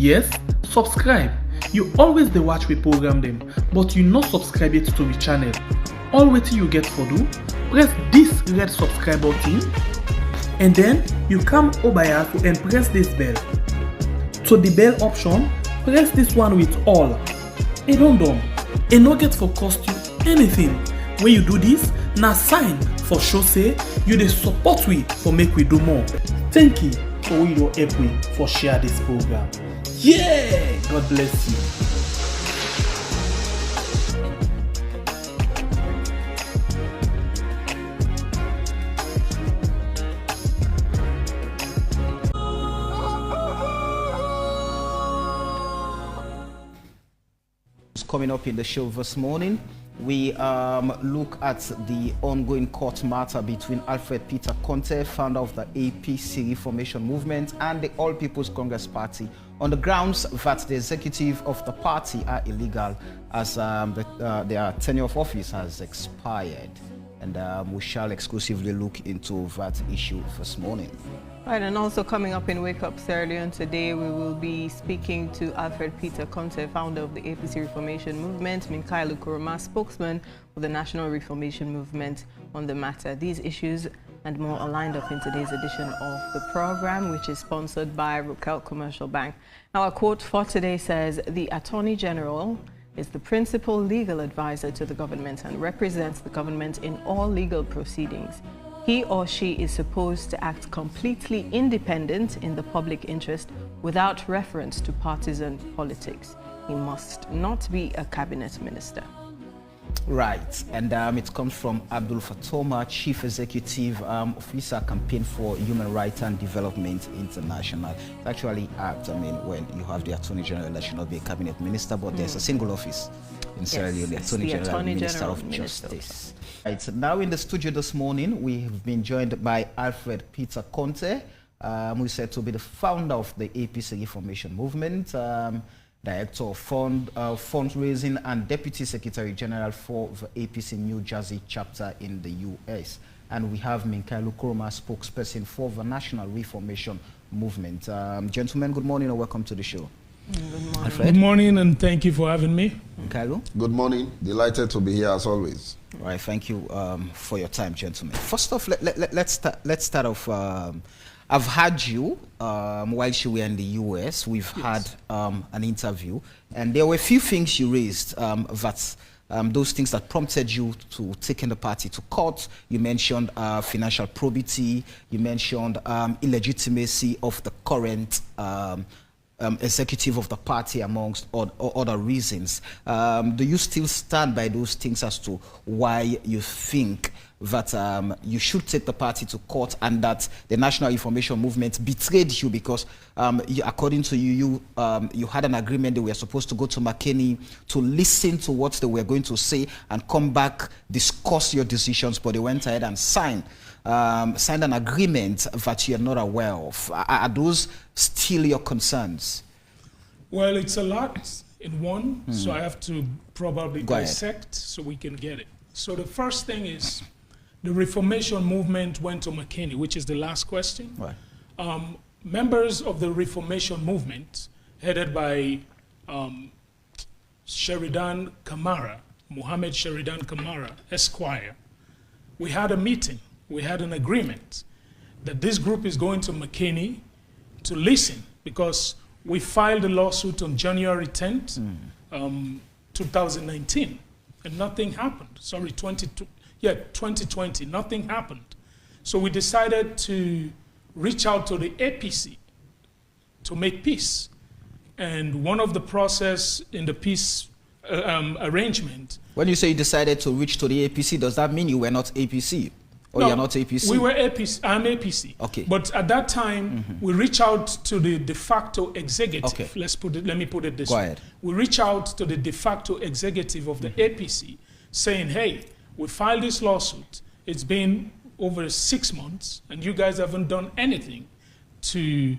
Yes, subscribe. You always dey watch we program them, but you not subscribe yet to the channel. All wetin you get for do, press this red subscribe button and then you come over here and press this bell. To the bell option, press this one with all. E don done. E no get for cost you anything. When you do this, na sign for show say you dey support we for make we do more. Thank you for we don help we for share this program. Yeah! God bless you. Coming up in the show this morning, we look at the ongoing court matter between Alfred Peter Conteh, founder of the APC Reformation Movement, and the All People's Congress Party, on the grounds that the executive of the party are illegal as their tenure of office has expired. And we shall exclusively look into that issue this morning. Right, and also coming up in Wake Up earlier on today, we will be speaking to Alfred Peter Conteh, founder of the APC Reformation Movement, Minkailu Kuruma, spokesman for the National Reformation Movement, on the matter. These issues and more are lined up in today's edition of the program, which is sponsored by Rukel Commercial Bank. Now, our quote for today says, "The Attorney General is the principal legal advisor to the government and represents the government in all legal proceedings. He or she is supposed to act completely independent in the public interest without reference to partisan politics. He must not be a cabinet minister." Right, and it comes from Abdul Fatoma, Chief Executive Officer, Campaign for Human Rights and Development International. It's actually apt, when you have the Attorney General, that should not be a cabinet minister, but there's a single office in Sierra Leone, the Attorney General, Minister of Justice. Right, so now in the studio this morning, we have been joined by Alfred Peter Conteh, who is said to be the founder of the APC Reformation Movement, Director of Fundraising and Deputy Secretary General for the APC New Jersey chapter in the U.S. And we have Minkailu Kuruma, spokesperson for the National Reformation Movement. Gentlemen, good morning and welcome to the show. Good morning. Alfred? Good morning and thank you for having me. Minkailu? Good morning. Delighted to be here as always. All right, thank you for your time, gentlemen. First off, let's start off. I've had you while you were in the US. We've had an interview, and there were a few things you raised those things that prompted you to taking the party to court. You mentioned financial probity. You mentioned illegitimacy of the current executive of the party, amongst other reasons. Do you still stand by those things as to why you think that you should take the party to court and that the National Reformation Movement betrayed you because, according to you had an agreement they were supposed to go to McKinney to listen to what they were going to say and come back, discuss your decisions, but they went ahead and signed an agreement that you're not aware of. Are those still your concerns? Well, it's a lot in one, so I have to probably dissect so we can get it. So the first thing is the Reformation Movement went to McKinney, which is the last question. Right. Members of the Reformation Movement, headed by Sheridan Kamara, Mohammed Sheridan Kamara, Esquire, we had a meeting. We had an agreement that this group is going to McKinney to listen because we filed a lawsuit on January 10th, 2019, and nothing happened. Sorry, 2020, nothing happened. So we decided to reach out to the APC to make peace. And one of the process in the peace arrangement. When you say you decided to reach to the APC, does that mean you were not APC? Or no, you're not APC? We were APC. I'm APC. Okay. But at that time, we reached out to the de facto executive. Okay. Let me put it this way. Go ahead. We reached out to the de facto executive of the APC saying, hey, we filed this lawsuit. It's been over 6 months, and you guys haven't done anything to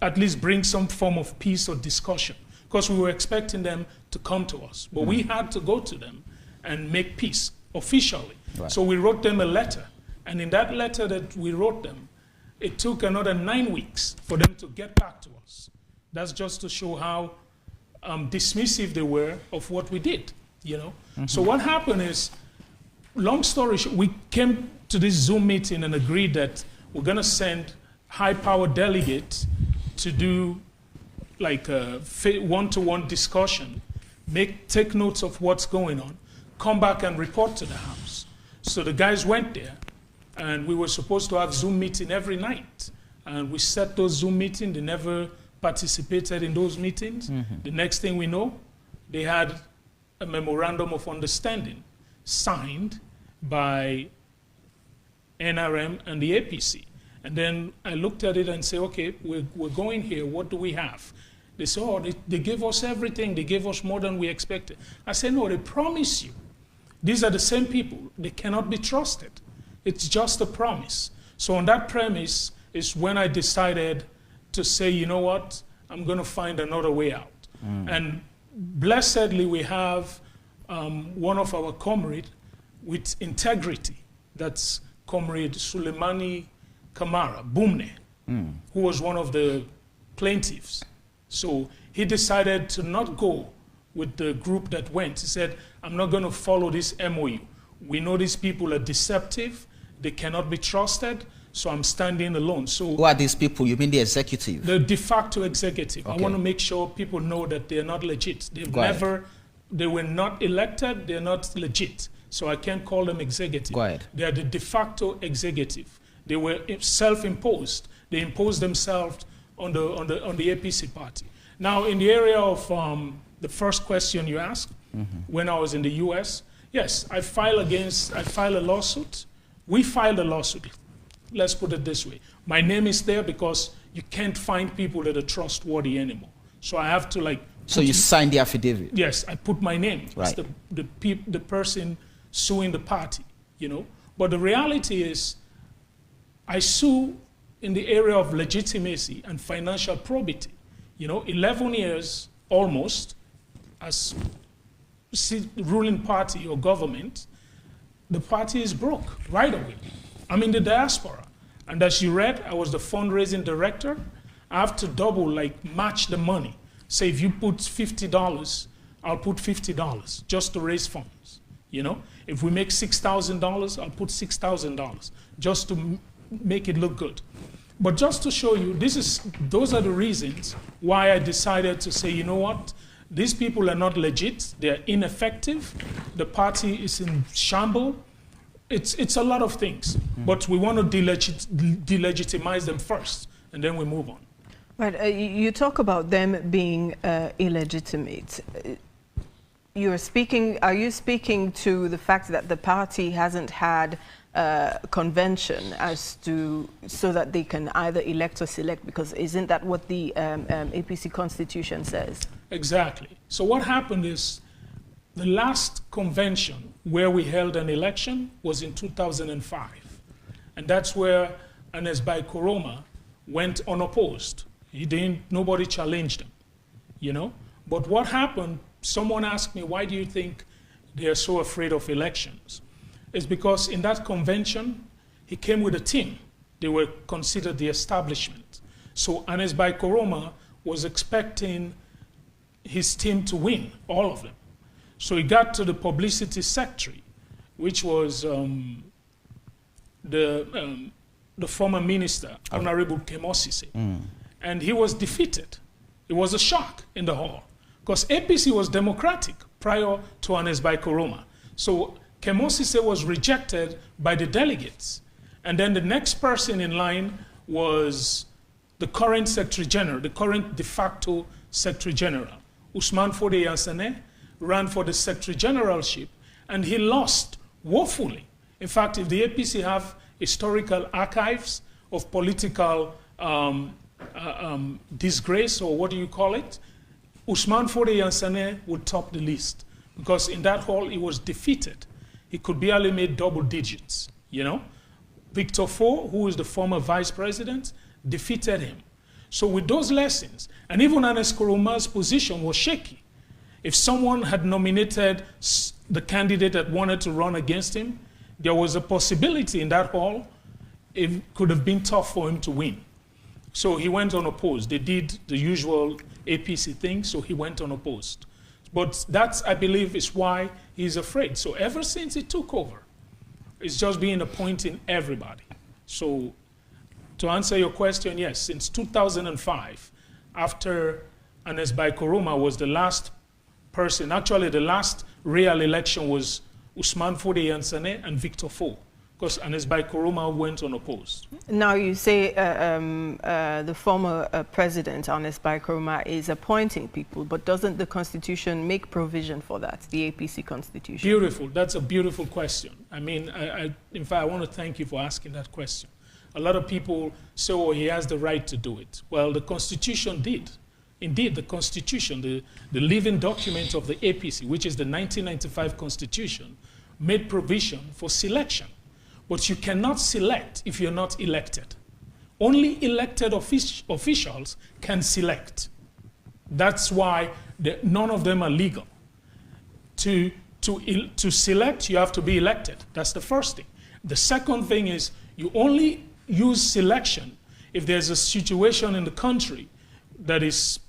at least bring some form of peace or discussion. Because we were expecting them to come to us. But we had to go to them and make peace officially. Right. So we wrote them a letter. And in that letter that we wrote them, it took another 9 weeks for them to get back to us That's just to show how dismissive they were of what we did, So what happened is, long story short, we came to this Zoom meeting and agreed that we're going to send high-powered delegates to do like a one-to-one discussion, take notes of what's going on, come back and report to the House. So the guys went there, and we were supposed to have Zoom meeting every night. And we set those Zoom meetings. They never participated in those meetings. The next thing we know, they had a memorandum of understanding signed by NRM and the APC. And then I looked at it and said, okay, we're going here. What do we have? They said, oh, they gave us everything. They gave us more than we expected. I said, no, they promise you. These are the same people. They cannot be trusted. It's just a promise. So on that premise is when I decided to say, you know what, I'm going to find another way out. And blessedly, we have one of our comrades with integrity. That's Comrade Suleimani Kamara, Bumne, who was one of the plaintiffs. So he decided to not go with the group that went. He said, I'm not going to follow this MOU. We know these people are deceptive. They cannot be trusted. So I'm standing alone. So who are these people? You mean the executive? The de facto executive. Okay. I want to make sure people know that they're not legit. They were not elected. They're not legit. So I can't call them executive. Go ahead. They are the de facto executive. They were self-imposed. They imposed themselves on the APC party. Now, in the area of the first question you asked, when I was in the U.S., yes, I filed a lawsuit. We filed a lawsuit. Let's put it this way. My name is there because you can't find people that are trustworthy anymore. So I have to So you signed the affidavit? Yes, I put my name. Right. It's the person suing the party, But the reality is, I sue in the area of legitimacy and financial probity. 11 years almost as ruling party or government, the party is broke right away. I'm in the diaspora. And as you read, I was the fundraising director. I have to match the money. Say if you put $50, I'll put $50 just to raise funds. If we make $6,000, I'll put $6,000 just to make it look good. But just to show you, those are the reasons why I decided to say, you know what? These people are not legit. They're ineffective. The party is in shambles. It's a lot of things. But we want to delegitimize them first, and then we move on. Right. You talk about them being illegitimate. Are you speaking to the fact that the party hasn't had convention so that they can either elect or select, because isn't that what the APC constitution says? Exactly. So what happened is the last convention where we held an election was in 2005. And that's where Ernest Bai Koroma went unopposed. Nobody challenged him, But what happened, someone asked me, why do you think they are so afraid of elections? It's because in that convention, he came with a team. They were considered the establishment. So Ernest Bai Koroma was expecting his team to win, all of them. So he got to the publicity secretary, which was the former minister, Honorable Kemosise. And he was defeated. It was a shock in the hall, because APC was democratic prior to Ernest Bai Koroma. So Kemosise was rejected by the delegates. And then the next person in line was the current Secretary General, the current de facto Secretary General. Ousmane Fode Yansane ran for the Secretary Generalship, and he lost woefully. In fact, if the APC have historical archives of political disgrace, or what do you call it, Ousmane Fode Yansane would top the list, because in that hall he was defeated. He could barely make double digits, Victor Fo, who is the former vice president, defeated him. So with those lessons, and even Ernest Koroma's position was shaky. If someone had nominated the candidate that wanted to run against him, there was a possibility in that hall it could have been tough for him to win. So he went unopposed. They did the usual APC thing, so he went unopposed. But that, I believe, is why he's afraid. So ever since he took over, it's just been appointing everybody. So to answer your question, yes, since 2005, after Anes Baikoroma was the last person, actually the last real election was Usman Fode Yansane and Victor Fo, because Anes Baikoroma went unopposed. Now you say the former president, Anes Baikoroma, is appointing people, but doesn't the Constitution make provision for that, the APC Constitution? Beautiful. That's a beautiful question. I mean, in fact, I want to thank you for asking that question. A lot of people say, oh, he has the right to do it. Well, the Constitution did. Indeed, the Constitution, the living document of the APC, which is the 1995 Constitution, made provision for selection. But you cannot select if you're not elected. Only elected officials can select. That's why none of them are legal. To select, you have to be elected. That's the first thing. The second thing is you only use selection if there's a situation in the country that is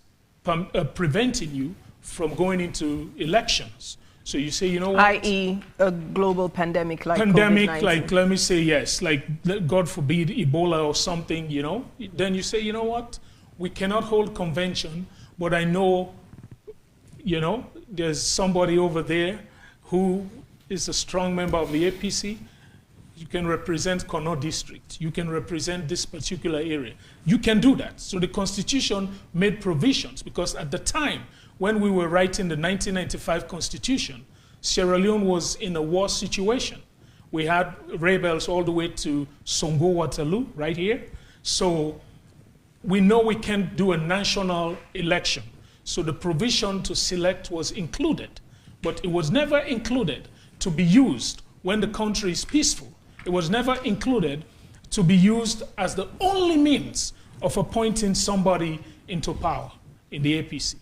preventing you from going into elections. So you say, you know what? I.e. a global pandemic like pandemic, COVID-19. like, let me say yes, like, God forbid, Ebola or something, you know? Then you say, you know what? We cannot hold convention, but I know, you know, there's somebody over there who is a strong member of the APC. You can represent Kono district. You can represent this particular area. You can do that. So the Constitution made provisions, because at the time when we were writing the 1995 Constitution, Sierra Leone was in a war situation. We had rebels all the way to Songo Waterloo, right here. So we know we can't do a national election. So the provision to select was included, but it was never included to be used when the country is peaceful. It was never included to be used as the only means of appointing somebody into power in the APC.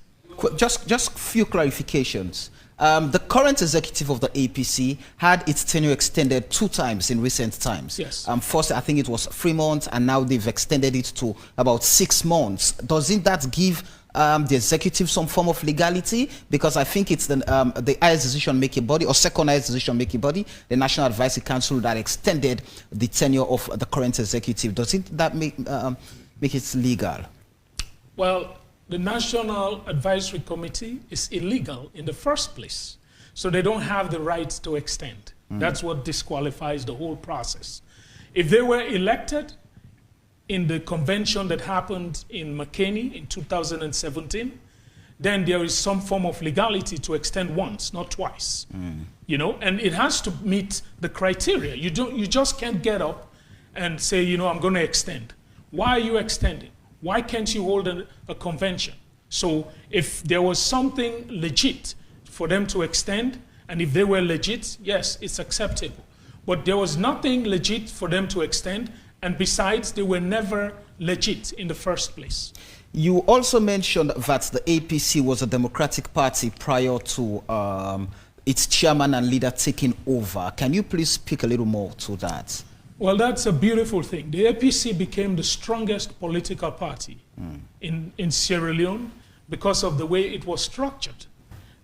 Just few clarifications. The current executive of the APC had its tenure extended 2 times in recent times. Yes. First, I think it was 3 months, and now they've extended it to about 6 months. Doesn't that give the executive some form of legality? Because I think it's the highest decision-making body, or second highest decision-making body, the National Advisory Council, that extended the tenure of the current executive. Doesn't that make it legal? Well, the National Advisory Committee is illegal in the first place. So they don't have the right to extend. That's what disqualifies the whole process. If they were elected in the convention that happened in McKinney in 2017, then there is some form of legality to extend once, not twice. You know, and it has to meet the criteria. You just can't get up and say, you know, I'm going to extend. Why are you extending? Why can't you hold a convention? So if there was something legit for them to extend, and if they were legit, yes, it's acceptable. But there was nothing legit for them to extend, and besides, they were never legit in the first place. You also mentioned that the APC was a democratic party prior to its chairman and leader taking over. Can you please speak a little more to that? Well, that's a beautiful thing. The APC became the strongest political party in Sierra Leone because of the way it was structured.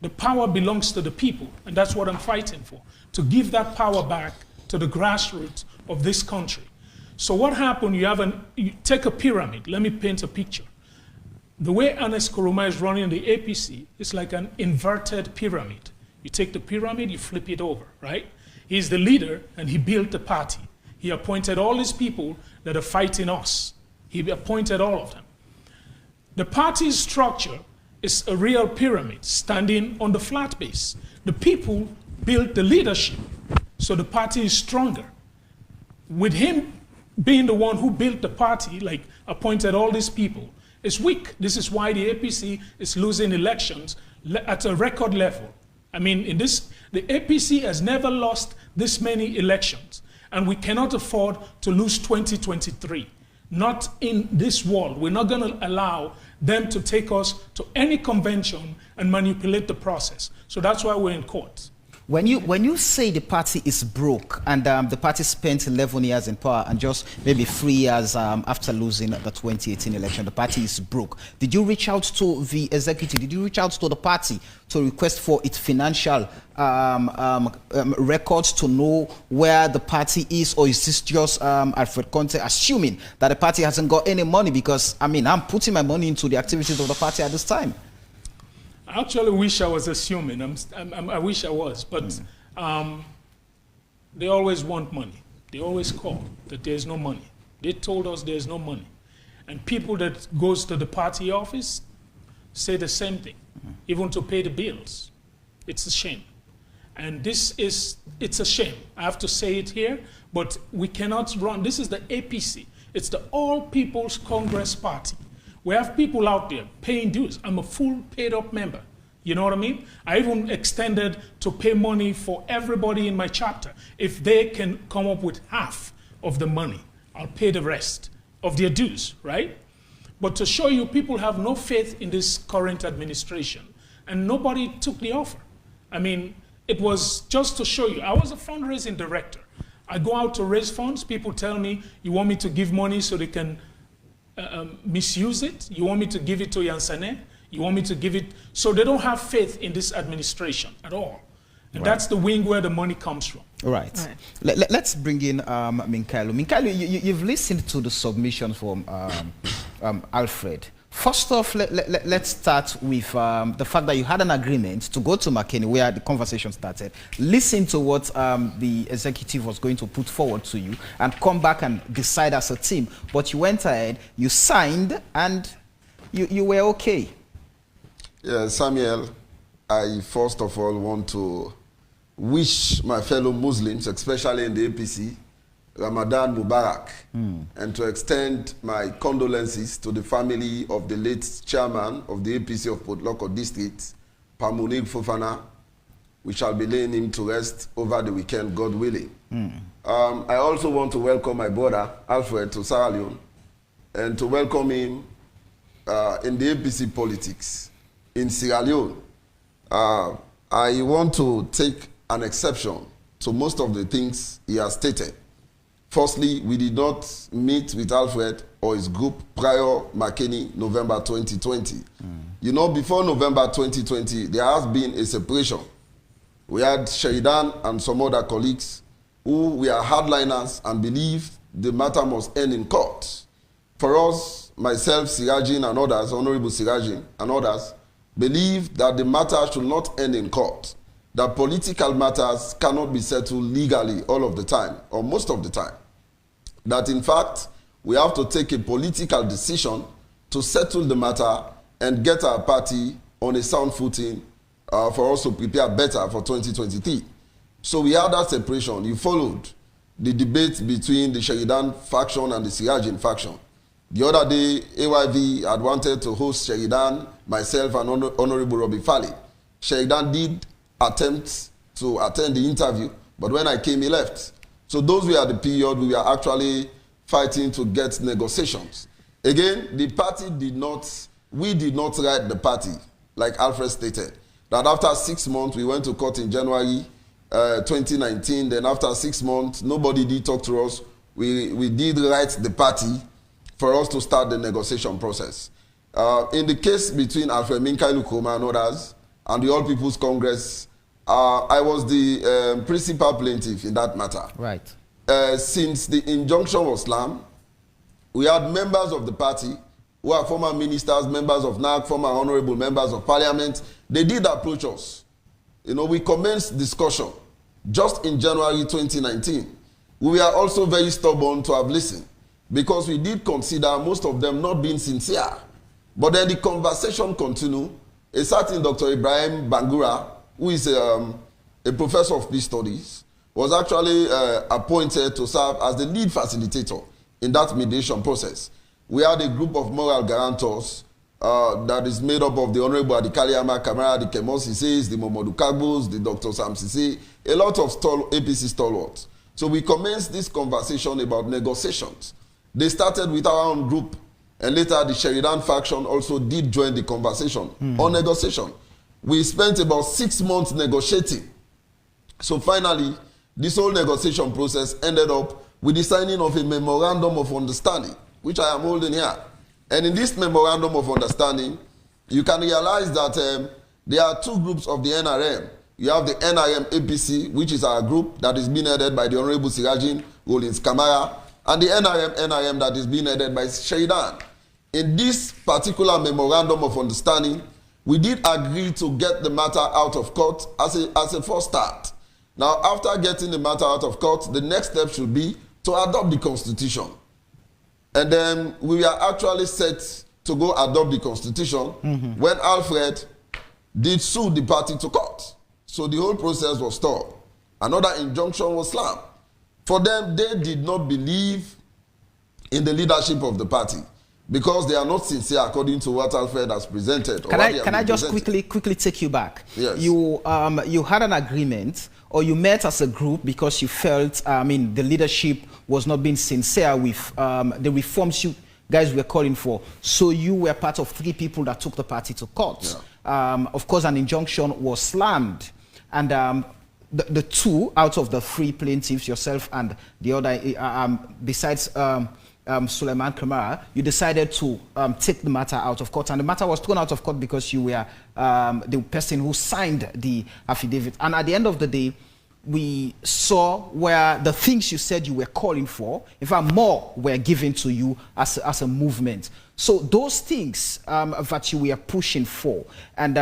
The power belongs to the people, and that's what I'm fighting for, to give that power back to the grassroots of this country. So what happened, you take a pyramid. Let me paint a picture. The way Anes Koroma is running the APC is like an inverted pyramid. You take the pyramid, you flip it over, right? He's the leader, and he built the party. He appointed all these people that are fighting us. He appointed all of them. The party's structure is a real pyramid standing on the flat base. The people built the leadership, so the party is stronger. With him being the one who built the party, like appointed all these people, is weak. This is why the APC is losing elections at a record level. I mean, the APC has never lost this many elections. And we cannot afford to lose 2023. Not in this world. We're not going to allow them to take us to any convention and manipulate the process. So that's why we're in court. When you say the party is broke and the party spent 11 years in power and just maybe 3 years after losing the 2018 election, the party is broke. Did you reach out to the executive? Did you reach out to the party to request for its financial records to know where the party is, or is this just Alfred Conteh assuming that the party hasn't got any money? Because I mean, I'm putting my money into the activities of the party at this time. I actually wish I was assuming. I wish I was, but they always want money. They always call that there's no money. They told us there's no money. And people that goes to the party office say the same thing, even to pay the bills. It's a shame. And it's a shame. I have to say it here, but we cannot run. This is the APC. It's the All People's Congress Party. We have people out there paying dues. I'm a full paid up member. You know what I mean? I even extended to pay money for everybody in my chapter. If they can come up with half of the money, I'll pay the rest of their dues, right? But to show you, people have no faith in this current administration, and nobody took the offer. I mean, it was just to show you. I was a fundraising director. I go out to raise funds. People tell me, you want me to give money so they can misuse it? You want me to give it to Yansane? You want me to give it? So they don't have faith in this administration at all. And that's the wing where the money comes from. Right. Let's bring in Minkailu. Minkailu, you've listened to the submission from Alfred. First off, let's start with the fact that you had an agreement to go to McKinney, where the conversation started, listen to what the executive was going to put forward to you, and come back and decide as a team. But you went ahead, you signed, and you were okay. Yeah, Samuel, I first of all want to wish my fellow Muslims, especially in the APC, Ramadan Mubarak, and to extend my condolences to the family of the late chairman of the APC of Port Loko District, Pamunig Fofana. We shall be laying him to rest over the weekend, God willing. I also want to welcome my brother, Alfred, to Sierra Leone, and to welcome him in the APC politics in Sierra Leone. I want to take an exception to most of the things he has stated. Firstly, we did not meet with Alfred or his group prior McKinney November 2020. You know, before November 2020, there has been a separation. We had Sheridan and some other colleagues who were hardliners and believed the matter must end in court. For us, myself, Sirajin and others, Honorable Sirajin and others, believe that the matter should not end in court, that political matters cannot be settled legally all of the time, or most of the time. That in fact, we have to take a political decision to settle the matter and get our party on a sound footing for us to prepare better for 2023. So we had that separation. You followed the debate between the Sheridan faction and the Sirajin faction. The other day, AYV had wanted to host Sheridan, myself, and Honorable Robbie Fale. Sheridan did attempt to attend the interview, but when I came, he left. So those were the period we were actually fighting to get negotiations. Again, the party we did not write the party, like Alfred stated. That after 6 months, we went to court in January 2019. Then after 6 months, nobody did talk to us. We did write the party for us to start the negotiation process. In the case between Alfred Minkailu Kroma and others, and the All People's Congress, I was the principal plaintiff in that matter. Right. Since the injunction was slammed, we had members of the party who are former ministers, members of NAC, former honorable members of parliament. They did approach us. You know, we commenced discussion just in January 2019. We were also very stubborn to have listened because we did consider most of them not being sincere. But then the conversation continued. A certain Dr. Ibrahim Bangura, who is a professor of peace studies, was actually appointed to serve as the lead facilitator in that mediation process. We had a group of moral guarantors that is made up of the Honorable Adikaliama Kamara, the Kemos Sisses, the Momodu Kagbos, the Dr. Sam Sisse, a lot of APC stalwarts. So we commenced this conversation about negotiations. They started with our own group, and later the Sheridan faction also did join the conversation on negotiation. We spent about 6 months negotiating. So finally, this whole negotiation process ended up with the signing of a memorandum of understanding, which I am holding here. And in this memorandum of understanding, you can realize that there are two groups of the NRM. You have the NRM APC, which is our group that is being headed by the Honorable Sirajin Rollins Kamara, and the NRM that is being headed by Sheridan. In this particular memorandum of understanding, we did agree to get the matter out of court as a first start. Now, after getting the matter out of court, the next step should be to adopt the Constitution. And then we are actually set to go adopt the Constitution when Alfred did sue the party to court. So the whole process was stalled. Another injunction was slammed. For them, they did not believe in the leadership of the party because they are not sincere according to what Alfred has presented. Can I just quickly take you back? Yes. You had an agreement, or you met as a group because you felt, the leadership was not being sincere with the reforms you guys were calling for. So you were part of 3 people that took the party to court. Yeah. Of course, an injunction was slammed. And the 2 out of the 3 plaintiffs, yourself and the other, besides Suleiman Kamara, you decided to take the matter out of court. And the matter was thrown out of court because you were the person who signed the affidavit. And at the end of the day, we saw where the things you said you were calling for, in fact, more were given to you as a movement. So those things that you were pushing for, and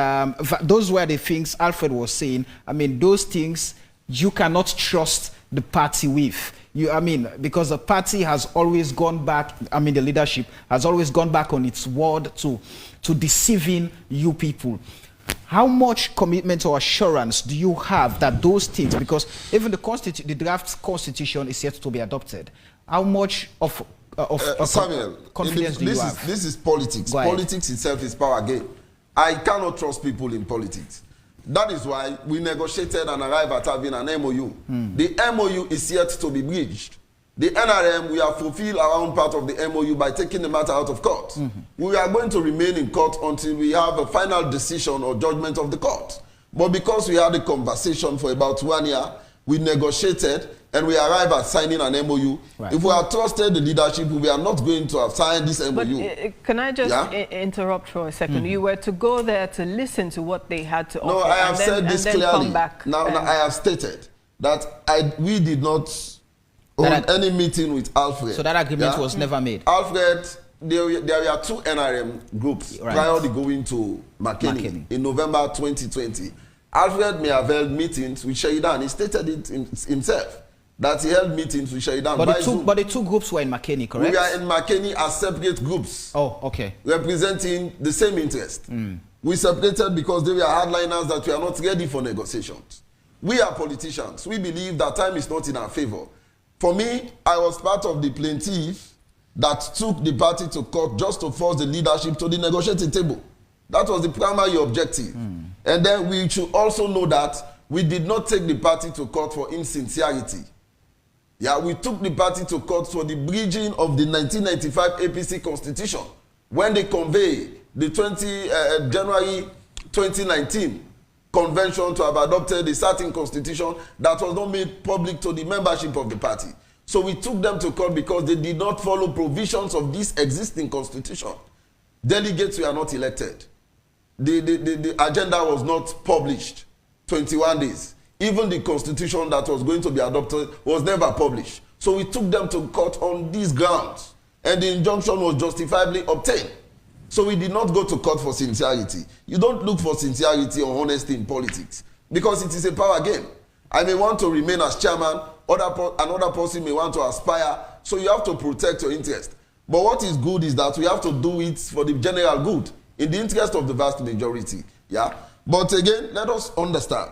those were the things Alfred was saying. Those things you cannot trust the party with. Because the party has always gone back, the leadership has always gone back on its word to deceiving you people. How much commitment or assurance do you have that those things, because even the draft constitution is yet to be adopted, how much of Samuel, confidence do you have? This is politics. Politics itself is power game. I cannot trust people in politics. That is why we negotiated and arrived at having an MOU. The MOU is yet to be breached. The NRM, we have fulfilled our own part of the MOU by taking the matter out of court. We are going to remain in court until we have a final decision or judgment of the court. But because we had a conversation for about 1 year, we negotiated and we arrived at signing an MOU. Right. If we had trusted the leadership, we are not going to have signed this MOU. But can I just interrupt for a second? You were to go there to listen to what they had to offer. No, I have said this clearly. Come back now I have stated that we did not hold any meeting with Alfred. So that agreement was never made? Alfred, there were 2 NRM groups prior to going to McKinney in November 2020. Alfred may have held meetings with Sheridan. He stated it himself that he held meetings with Sheridan. But the 2 groups were in McKinney, correct? We are in McKinney as separate groups. Oh, okay. Representing the same interest. We separated because they were hardliners that we are not ready for negotiations. We are politicians. We believe that time is not in our favor. For me, I was part of the plaintiff that took the party to court just to force the leadership to the negotiating table. That was the primary objective. And then we should also know that we did not take the party to court for insincerity. Yeah, we took the party to court for the breaching of the 1995 APC Constitution when they conveyed the January 2019 convention to have adopted a certain constitution that was not made public to the membership of the party. So we took them to court because they did not follow provisions of this existing constitution. Delegates were not elected. The agenda was not published 21 days. Even the constitution that was going to be adopted was never published. So we took them to court on these grounds, and the injunction was justifiably obtained. So we did not go to court for sincerity. You don't look for sincerity or honesty in politics because it is a power game. I may want to remain as chairman, another person may want to aspire, so you have to protect your interest. But what is good is that we have to do it for the general good, in the interest of the vast majority. Yeah. But again, let us understand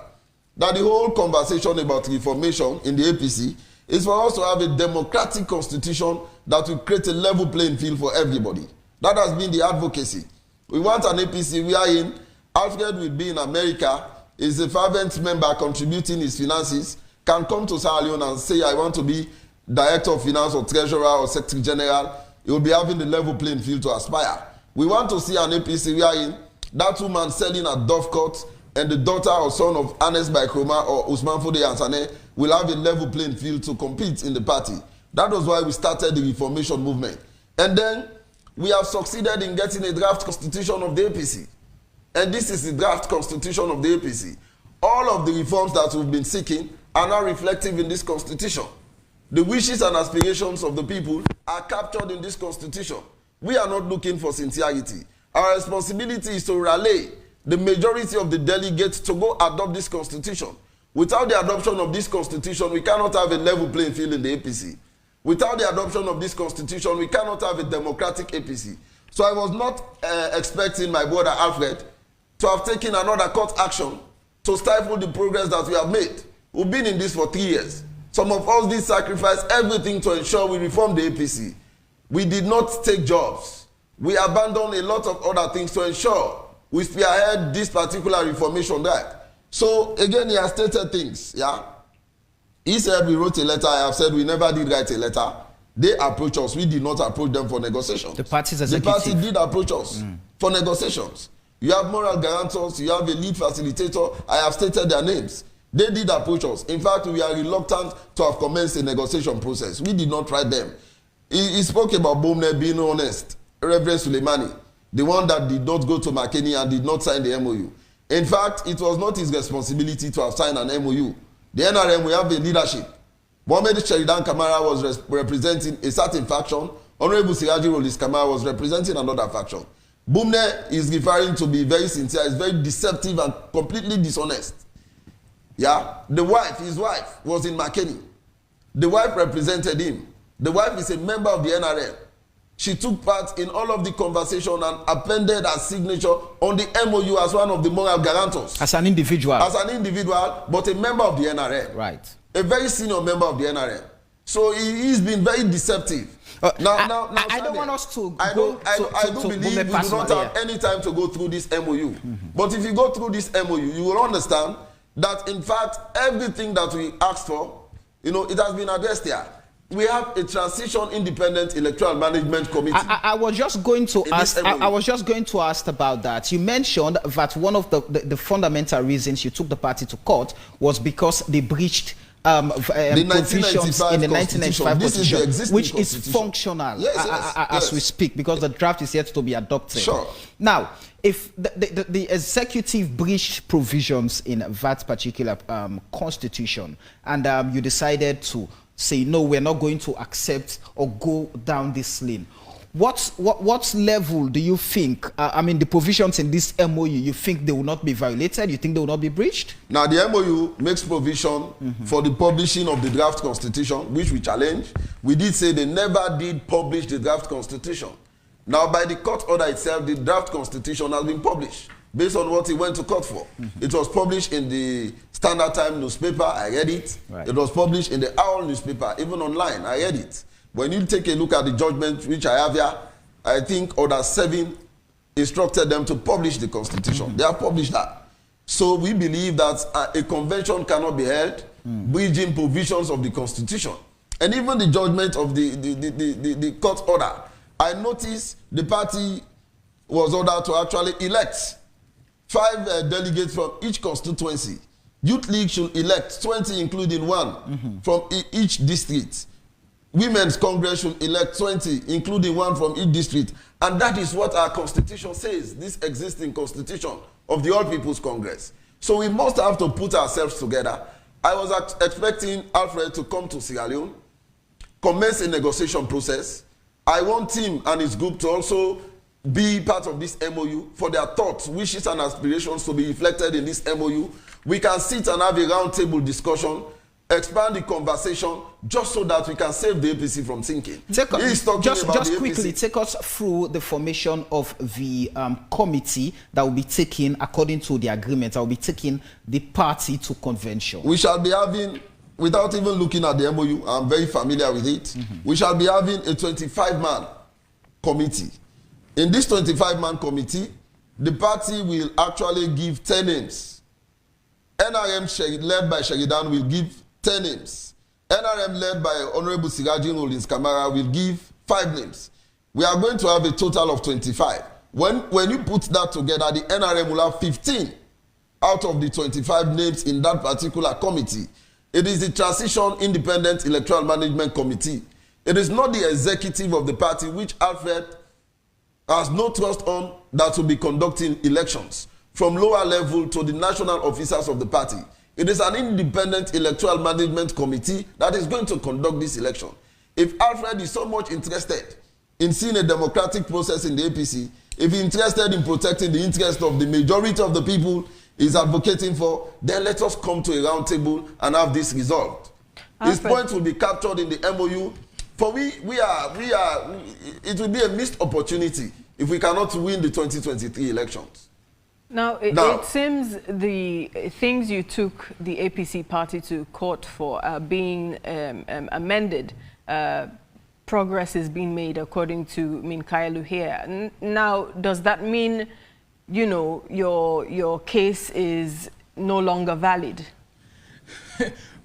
that the whole conversation about reformation in the APC is for us to have a democratic constitution that will create a level playing field for everybody. That has been the advocacy. We want an APC wherein Alfred will be in America, is a fervent member contributing his finances, can come to Sierra Leone and say, I want to be director of finance or treasurer or secretary general. He will be having the level playing field to aspire. We want to see an APC wherein that woman selling at Dovecourt and the daughter or son of Anes Baikroma or Usman Fode Ansane will have a level playing field to compete in the party. That was why we started the reformation movement. And then we have succeeded in getting a draft constitution of the APC. And this is the draft constitution of the APC. All of the reforms that we've been seeking are now reflective in this constitution. The wishes and aspirations of the people are captured in this constitution. We are not looking for sincerity. Our responsibility is to rally the majority of the delegates to go adopt this constitution. Without the adoption of this constitution, we cannot have a level playing field in the APC. Without the adoption of this constitution, we cannot have a democratic APC. So I was not expecting my brother Alfred to have taken another court action to stifle the progress that we have made. We've been in this for 3 years. Some of us did sacrifice everything to ensure we reform the APC. We did not take jobs. We abandoned a lot of other things to ensure we spearhead this particular reformation drive. So again, he has stated things, yeah? He said we wrote a letter. I have said we never did write a letter. They approached us. We did not approach them for negotiations. The party's executive. The party did approach us for negotiations. You have moral guarantors. You have a lead facilitator. I have stated their names. They did approach us. In fact, we are reluctant to have commenced a negotiation process. We did not write them. He spoke about Bomne being honest. Reverend Suleimani, the one that did not go to McKinney and did not sign the MOU. In fact, it was not his responsibility to have signed an MOU. The NRM, we have a leadership. Mohamed Sheridan Kamara was representing a certain faction. Honorable Siraji Rolis Kamara was representing another faction. Bumne is referring to be very sincere, is very deceptive and completely dishonest. Yeah, his wife was in McKinney. The wife represented him. The wife is a member of the NRM. She took part in all of the conversation and appended her signature on the MOU as one of the moral guarantors. As an individual. As an individual, but a member of the NRM. Right. A very senior member of the NRM. So he's been very deceptive. I don't want us to I do believe we do not have any time to go through this MOU. But if you go through this MOU, you will understand that in fact everything that we asked for, it has been addressed here. We have a transition independent electoral management committee. I was just going to ask. I was just going to ask about that. You mentioned that one of the fundamental reasons you took the party to court was because they breached the provisions in the 1995 constitution, which is functional as we speak, because the draft is yet to be adopted. Sure. Now, if the executive breached provisions in that particular constitution, and you decided to say, no, we're not going to accept or go down this lane, what level do you think, the provisions in this MOU, you think they will not be violated? You think they will not be breached? Now, the MOU makes provision for the publishing of the draft constitution, which we challenge. We did say they never did publish the draft constitution. Now, by the court order itself, the draft constitution has been published based on what he went to court for. It was published in the Standard Time newspaper. I read it. Right. It was published in the Owl newspaper, even online. I read it. When you take a look at the judgment which I have here, I think Order 7 instructed them to publish the constitution. They have published that. So we believe that a convention cannot be held breaching provisions of the constitution. And even the judgment of the court order, I noticed the party was ordered to actually elect 5 delegates from each constituency. Youth League should elect 20, including 1 from each district. Women's Congress should elect 20, including 1 from each district. And that is what our constitution says, this existing constitution of the All People's Congress. So we must have to put ourselves together. I was expecting Alfred to come to Sierra Leone, commence a negotiation process. I want him and his group to also be part of this MOU for their thoughts, wishes, and aspirations to be reflected in this MOU. We can sit and have a roundtable discussion, expand the conversation, just so that we can save the APC from sinking. Just quickly, take us through the formation of the committee that will be taking, according to the agreement, that will be taking the party to convention. We shall be having, without even looking at the MOU, I'm very familiar with it, we shall be having a 25-man committee. In this 25-man committee, the party will actually give 10 names. NRM led by Sheridan will give 10 names. NRM led by Honorable Siraji Rollins Kamara will give 5 names. We are going to have a total of 25. When you put that together, the NRM will have 15 out of the 25 names in that particular committee. It is the Transition Independent Electoral Management Committee. It is not the executive of the party, which Alfred has no trust on, that will be conducting elections from lower level to the national officers of the party. It is an independent electoral management committee that is going to conduct this election. If Alfred is so much interested in seeing a democratic process in the APC, if he's interested in protecting the interest of the majority of the people he's advocating for, then let us come to a round table and have this resolved. His point will be captured in the MOU. For it will be a missed opportunity if we cannot win the 2023 elections. Now, it seems the things you took the APC party to court for are being amended. Progress is being made according to Minkailu here. Now, does that mean, you know, your case is no longer valid?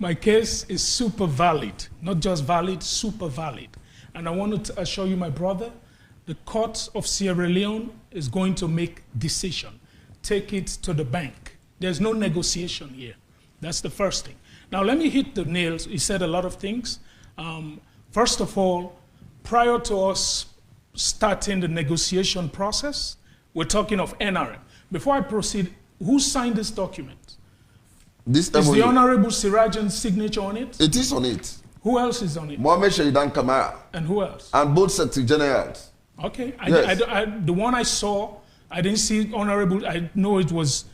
My case is super valid, not just valid, super valid. And I want to assure you, my brother, the court of Sierra Leone is going to make decision. Take it to the bank. There's no negotiation here. That's the first thing. Now, let me hit the nails. He said a lot of things. First of all, prior to us starting the negotiation process, we're talking of NRM. Before I proceed, who signed this document? This is the Honorable Sirajan's signature on it? It is on it. Who else is on it? Mohamed Sheridan Kamara. And who else? And both Secretary Generals. Okay. Yes. The one I saw, I didn't see Honorable. I know it was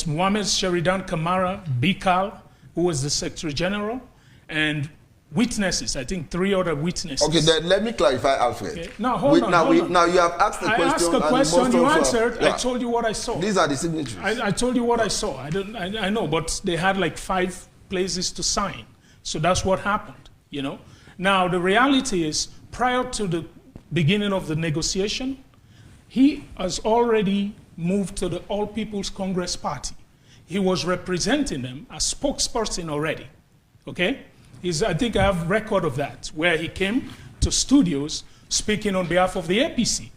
Mohamed Sheridan Kamara, Bikal, who was the Secretary General, and witnesses. I think 3 other witnesses. Okay, then let me clarify, Alfred. Okay. Now, hold on. Now you have asked the question. I asked a question, you answered. Yeah. I told you what I saw. These are the signatures. I told you what I saw. I know, but they had like 5 places to sign. So that's what happened, you know. Now, the reality is, prior to the beginning of the negotiation, he has already moved to the All People's Congress Party. He was representing them as spokesperson already, okay? I think I have record of that, where he came to studios speaking on behalf of the APC.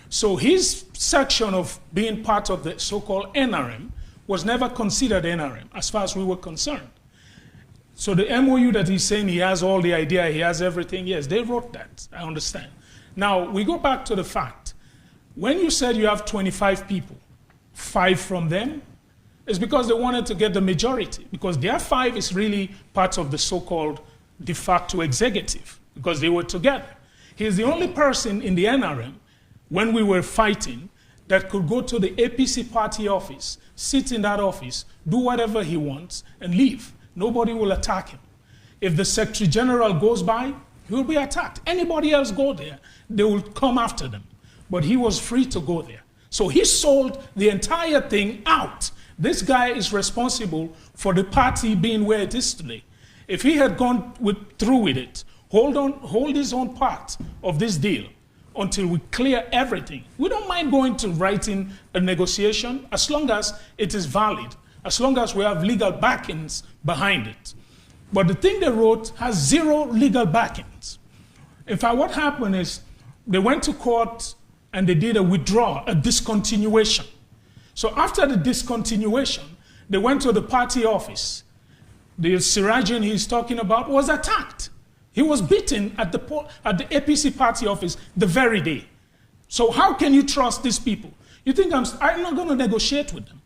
So his section of being part of the so-called NRM was never considered NRM, as far as we were concerned. So the MOU that he's saying he has all the idea, he has everything, yes, they wrote that, I understand. Now, we go back to the fact, when you said you have 25 people, 5 from them, it's because they wanted to get the majority, because their 5 is really part of the so-called de facto executive, because they were together. He's the only person in the NRM, when we were fighting, that could go to the APC party office, sit in that office, do whatever he wants, and leave. Nobody will attack him. If the Secretary General goes by, he will be attacked. Anybody else go there, they will come after them. But he was free to go there. So he sold the entire thing out. This guy is responsible for the party being where it is today. If he had gone through with it, hold his own part of this deal until we clear everything. We don't mind going to writing a negotiation as long as it is valid, as long as we have legal backings behind it. But the thing they wrote has 0 legal backings. In fact, what happened is they went to court and they did a withdrawal, a discontinuation. So after the discontinuation, they went to the party office. The Sirajan he's talking about was attacked. He was beaten at the APC party office the very day. So how can you trust these people? You think I'm not going to negotiate with them?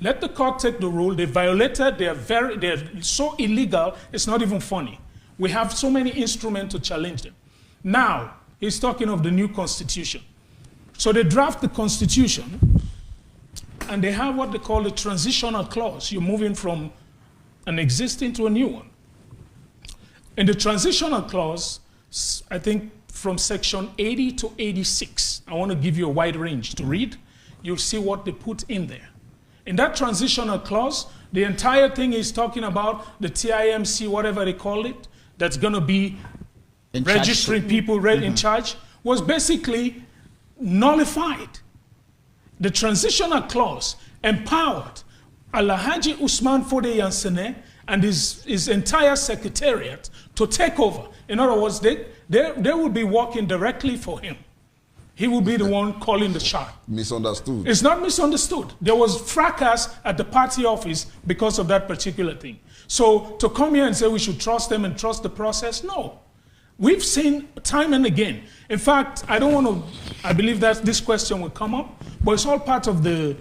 Let the court take the rule. They violated. They're so illegal. It's not even funny. We have so many instruments to challenge them. Now he's talking of the new constitution. So they draft the constitution, and they have what they call a transitional clause. You're moving from an existing to a new one. In the transitional clause, I think from section 80 to 86, I want to give you a wide range to read. You'll see what they put in there. In that transitional clause, the entire thing is talking about the TIMC, whatever they call it, that's going to be registering people in charge, was basically nullified. The transitional clause empowered Alhaji Usman Fode Yansene and his entire secretariat to take over. In other words, they would be working directly for him. he will be the one calling the shot. Misunderstood. It's not misunderstood. There was fracas at the party office because of that particular thing. So to come here and say we should trust them and trust the process, no. We've seen time and again. In fact, I believe that this question will come up, but it's all part of the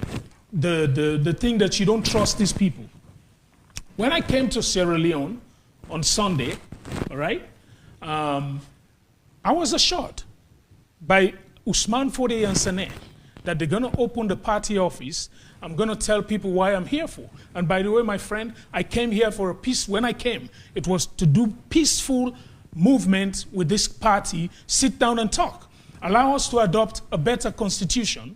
thing that you don't trust these people. When I came to Sierra Leone on Sunday, all right, I was assured by Usman Fode and Sane that they're going to open the party office. I'm going to tell people why I'm here for. And by the way, my friend, I came here for a peace. When I came, it was to do peaceful movement with this party, sit down and talk. Allow us to adopt a better constitution,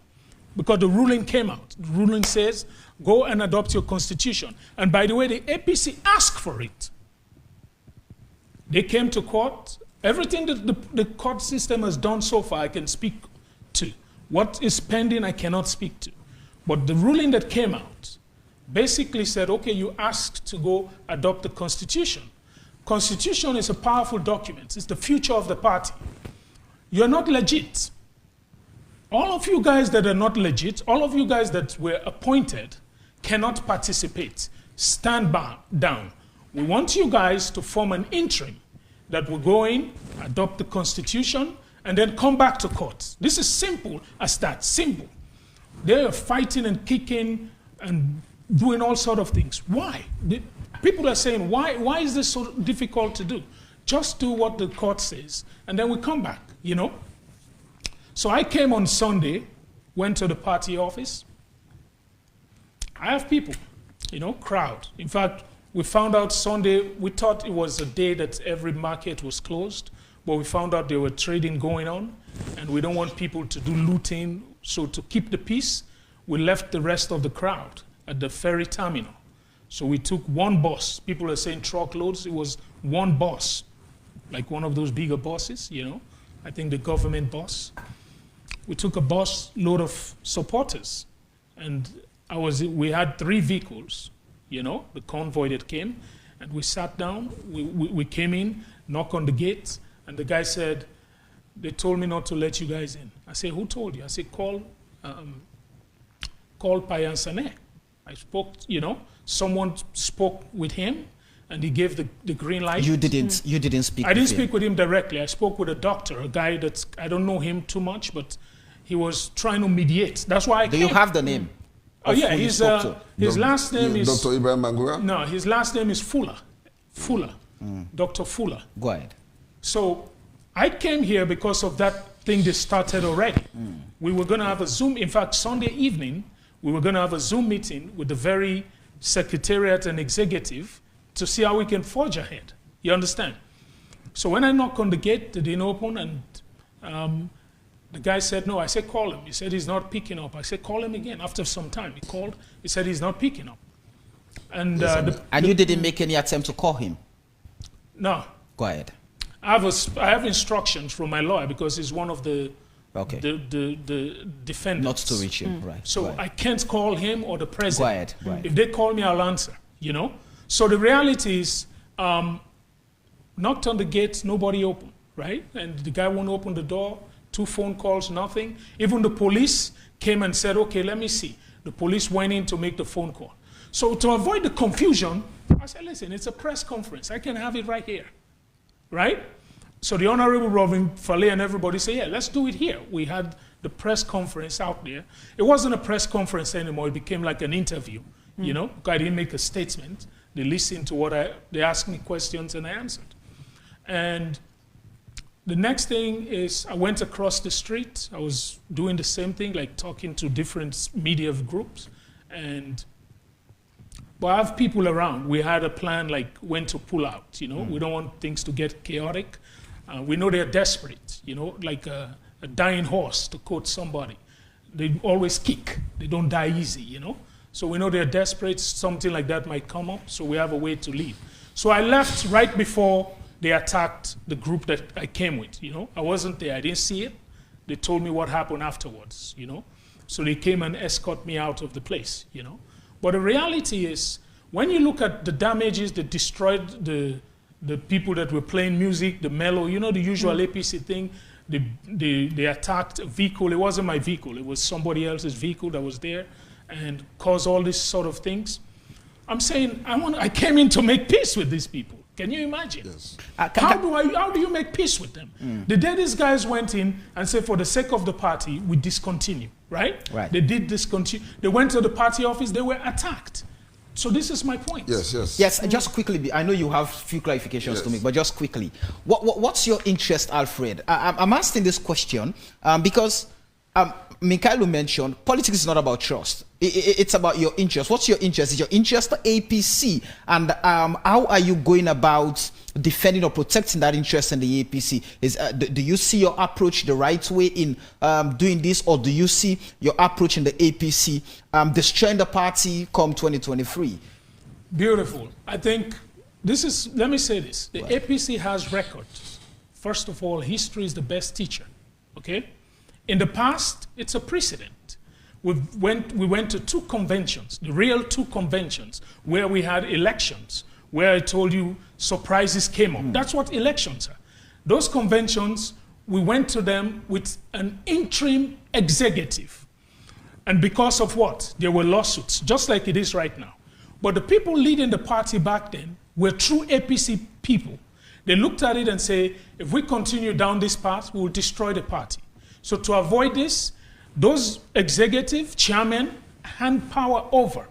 because the ruling came out. The ruling says, go and adopt your constitution. And by the way, the APC asked for it. They came to court. Everything that the court system has done so far, I can speak to. What is pending, I cannot speak to. But the ruling that came out basically said, okay, you asked to go adopt the constitution. Constitution is a powerful document. It's the future of the party. You're not legit. All of you guys that are not legit, all of you guys that were appointed cannot participate. Stand down. We want you guys to form an interim that will go in, adopt the constitution, and then come back to court. This is simple as that, simple. They are fighting and kicking and doing all sorts of things. Why? People are saying, why is this so difficult to do? Just do what the court says, and then we come back, you know? So I came on Sunday, went to the party office. I have people, you know, crowd. In fact, we found out Sunday, we thought it was a day that every market was closed, but we found out there were trading going on, and we don't want people to do looting. So to keep the peace, we left the rest of the crowd at the ferry terminal. So we took one bus. People are saying truckloads. It was one bus, like one of those bigger buses, you know, I think the government bus. We took a bus load of supporters, and we had 3 vehicles, you know, the convoy that came, and we sat down. We came in, knocked on the gate, and the guy said, they told me not to let you guys in. I said, who told you? I said, call Payan Sane. I spoke, you know, someone spoke with him, and he gave the green light. You didn't speak with him? I didn't speak with him directly. I spoke with a doctor, a guy that I don't know him too much, but he was trying to mediate. That's why I came. Do you have the name? Oh yeah, his last name is Dr. Ibrahim Mangura? No, his last name is Fuller. Dr. Fuller. Go ahead. So I came here because of that thing that started already. We were going to have a Zoom. In fact, Sunday evening, we were going to have a Zoom meeting with the very secretariat and executive to see how we can forge ahead. You understand? So when I knocked on the gate, they didn't open, and the guy said no. I said, call him. He said he's not picking up. I said, call him again. After some time, he called. He said he's not picking up. And you didn't make any attempt to call him? No. Go ahead. I have instructions from my lawyer, because he's one of the defendants. Not to reach him, right. So I can't call him or the president. Go ahead. If they call me, I'll answer, you know? So the reality is, knocked on the gate, nobody opened, right? And the guy won't open the door, 2 phone calls, nothing. Even the police came and said, okay, let me see. The police went in to make the phone call. So to avoid the confusion, I said, listen, it's a press conference. I can have it right here, right? So the Honorable Robin Fale and everybody said, yeah, let's do it here. We had the press conference out there. It wasn't a press conference anymore. It became like an interview, you know? I didn't make a statement. They listened to they asked me questions and I answered. And the next thing is I went across the street. I was doing the same thing, like talking to different media groups. But I have people around. We had a plan like when to pull out, you know? We don't want things to get chaotic. We know they're desperate, you know, like a dying horse, to quote somebody. They always kick. They don't die easy, you know? So we know they're desperate. Something like that might come up, so we have a way to leave. So I left right before they attacked the group that I came with, you know? I wasn't there. I didn't see it. They told me what happened afterwards, you know? So they came and escorted me out of the place, you know? But the reality is, when you look at the damages that destroyed the people that were playing music, the mellow, you know, the usual APC thing, they attacked a vehicle. It wasn't my vehicle. It was somebody else's vehicle that was there and caused all these sort of things. I'm saying I came in to make peace with these people. Can you imagine? Yes. How do you make peace with them? The day these guys went in and said, for the sake of the party, we discontinue, right? Right. They did discontinue. They went to the party office, they were attacked. So this is my point. Yes, just quickly, I know you have a few clarifications to make, but just quickly. What's your interest, Alfred? I'm asking this question because Mikhailo mentioned politics is not about trust. It's about your interest. What's your interest? Is your interest the APC? And how are you going about defending or protecting that interest in the APC? Do you see your approach the right way in doing this, or do you see your approach in the APC destroying the party come 2023? Beautiful. I think this is, let me say this. The APC has records. First of all, history is the best teacher, okay? In the past, it's a precedent. We went to 2 conventions, the real 2 conventions, where we had elections, where I told you surprises came up. That's what elections are. Those conventions, we went to them with an interim executive. And because of what? There were lawsuits, just like it is right now. But the people leading the party back then were true APC people. They looked at it and said, if we continue down this path, we will destroy the party. So to avoid this, those executive chairmen hand power over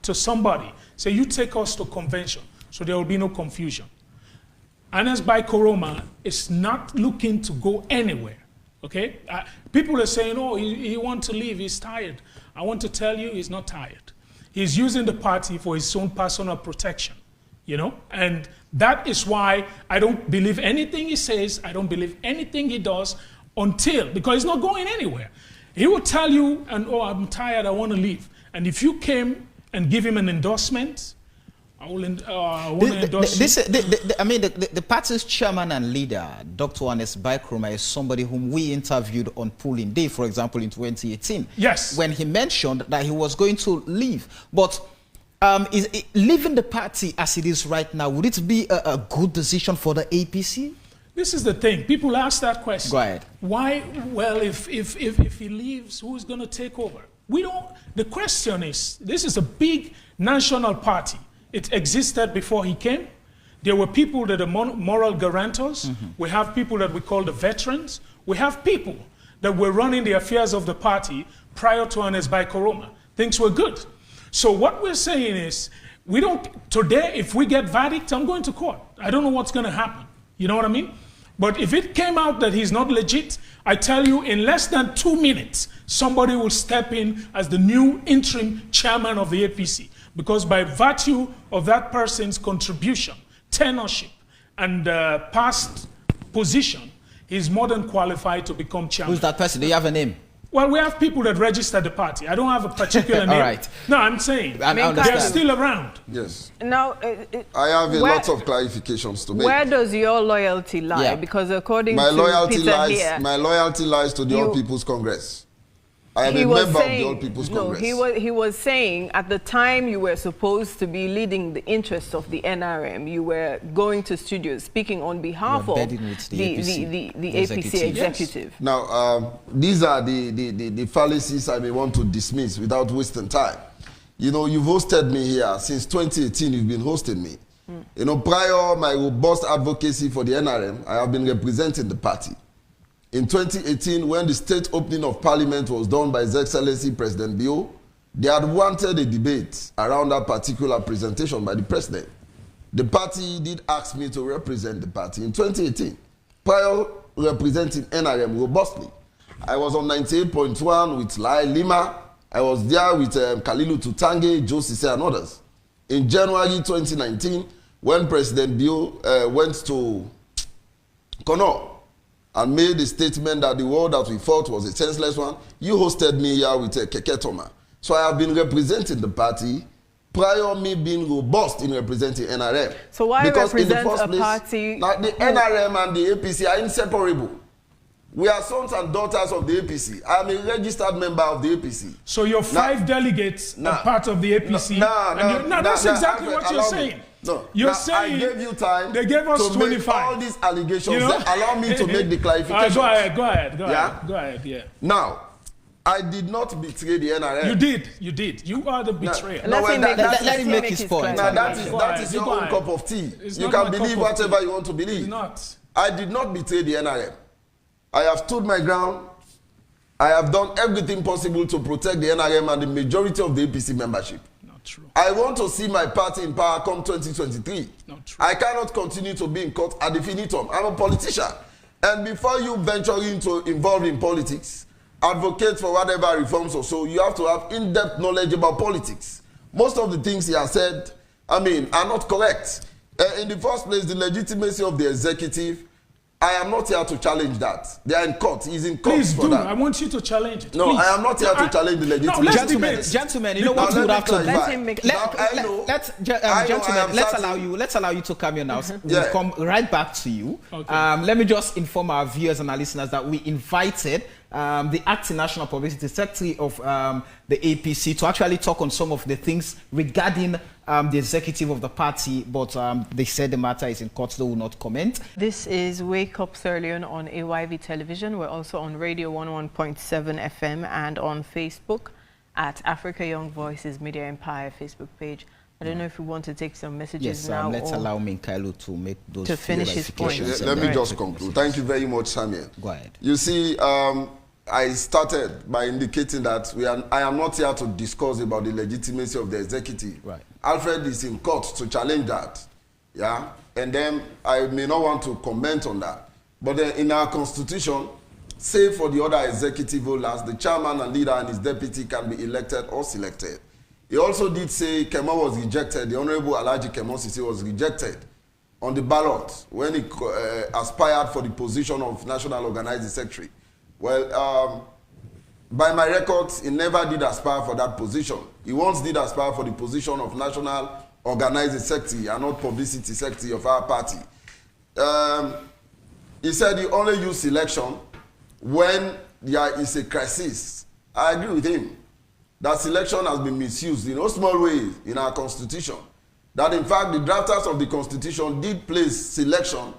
to somebody. Say, you take us to convention, so there will be no confusion. Anas Bai Koroma is not looking to go anywhere, okay? People are saying, oh, he wants to leave, he's tired. I want to tell you, he's not tired. He's using the party for his own personal protection, you know? And that is why I don't believe anything he says, I don't believe anything he does, because he's not going anywhere. He will tell you, oh, I'm tired, I want to leave. And if you came and give him an endorsement, I want to endorse you. The party's chairman and leader, Dr. Anas Bai Koroma, is somebody whom we interviewed on polling day, for example, in 2018. Yes. When he mentioned that he was going to leave. But leaving the party as it is right now, would it be a good decision for the APC? This is the thing. People ask that question. Go ahead. Why? Well, if he leaves, who's going to take over? We don't. The question is, this is a big national party. It existed before he came. There were people that are moral guarantors. We have people that we call the veterans. We have people that were running the affairs of the party prior to Anas Bai Koroma. Things were good. So what we're saying is, we don't, today, if we get verdict, I'm going to court. I don't know what's going to happen. You know what I mean? But if it came out that he's not legit, I tell you, in less than 2 minutes, somebody will step in as the new interim chairman of the APC. Because by virtue of that person's contribution, tenureship, and past position, he's more than qualified to become chairman. Who's that person? Do you have a name? Well, we have people that registered the party. I don't have a particular name. All right. No, I'm saying they're still around. Yes. Now, I have a lot of clarifications to make. Where does your loyalty lie? Yeah. Because according my to loyalty Peter lies, here, my loyalty lies to the All People's Congress. I am a member of the All People's Congress. He was saying at the time you were supposed to be leading the interests of the NRM, you were going to studios speaking on behalf of the APC executive. Yes. Now, these are the fallacies I may want to dismiss without wasting time. You know, you've hosted me here. Since 2018, you've been hosting me. You know, prior my robust advocacy for the NRM, I have been representing the party. In 2018, when the state opening of parliament was done by His Excellency President Bio, they had wanted a debate around that particular presentation by the president. The party did ask me to represent the party in 2018, prior representing NRM robustly. I was on 98.1 with Lai Lima. I was there with Kalilu Tutange, Joe Sise, and others. In January 2019, when President Bio went to Kono and made a statement that the war that we fought was a senseless one, you hosted me here with Keke Toma. So I have been representing the party prior me being robust in representing NRM. So why because represent in the first place, party? now the NRM and the APC are inseparable. We are sons and daughters of the APC. I am a registered member of the APC. So your 5 delegates are part of the APC? No, that's exactly what you're saying. No. You're now, saying I gave you time. They gave us to 25. make all these allegations. Then allow me to make the clarification. Go ahead. Yeah. Now, I did not betray the NRM. You did. You are the betrayer. Let him make his point. Now, that is your own cup of tea. You can believe whatever you want to believe. It's not. I did not betray the NRM. I have stood my ground. I have done everything possible to protect the NRM and the majority of the APC membership. Not true. I want to see my party in power come 2023. Not true. I cannot continue to be in court ad infinitum. I'm a politician. And before you venture into involved in politics, advocate for whatever reforms or so, you have to have in-depth knowledge about politics. Most of the things he has said, are not correct. In the first place, the legitimacy of the executive, I am not here to challenge that. They are in court. He's in court Please for do. that. I want you to challenge it. No, Please. I am not here to challenge the legitimacy. Gentlemen, you know what we would have to do? Let him make Let's allow you to come here now. We'll come right back to you. Okay. Let me just inform our viewers and our listeners that we invited the acting national publicity secretary of the APC to actually talk on some of the things regarding the executive of the party, but they said the matter is in court, so will not comment. This is Wake Up Sierra Leone on AYV Television. We're also on Radio 101.7 FM and on Facebook at Africa Young Voices Media Empire Facebook page. I don't know if we want to take some messages now. Let's allow Minkailu to make those to finish his point. Let me just conclude. Thank you very much, Samuel. Go ahead. You see, I started by indicating that I am not here to discuss about the legitimacy of the executive. Right. Alfred is in court to challenge that. Yeah? And then I may not want to comment on that. But then in our constitution, save for the other executive holders, the chairman and leader and his deputy can be elected or selected. He also did say Kemo was rejected. The Honorable Alhaji Kemo Sisi was rejected on the ballot when he aspired for the position of National Organizing Secretary. Well, by my records, he never did aspire for that position. He once did aspire for the position of National Organizing Secretary and not Publicity Secretary of our party. He said he only used selection when there is a crisis. I agree with him. That selection has been misused in no small ways in our constitution. That in fact the drafters of the constitution did place selection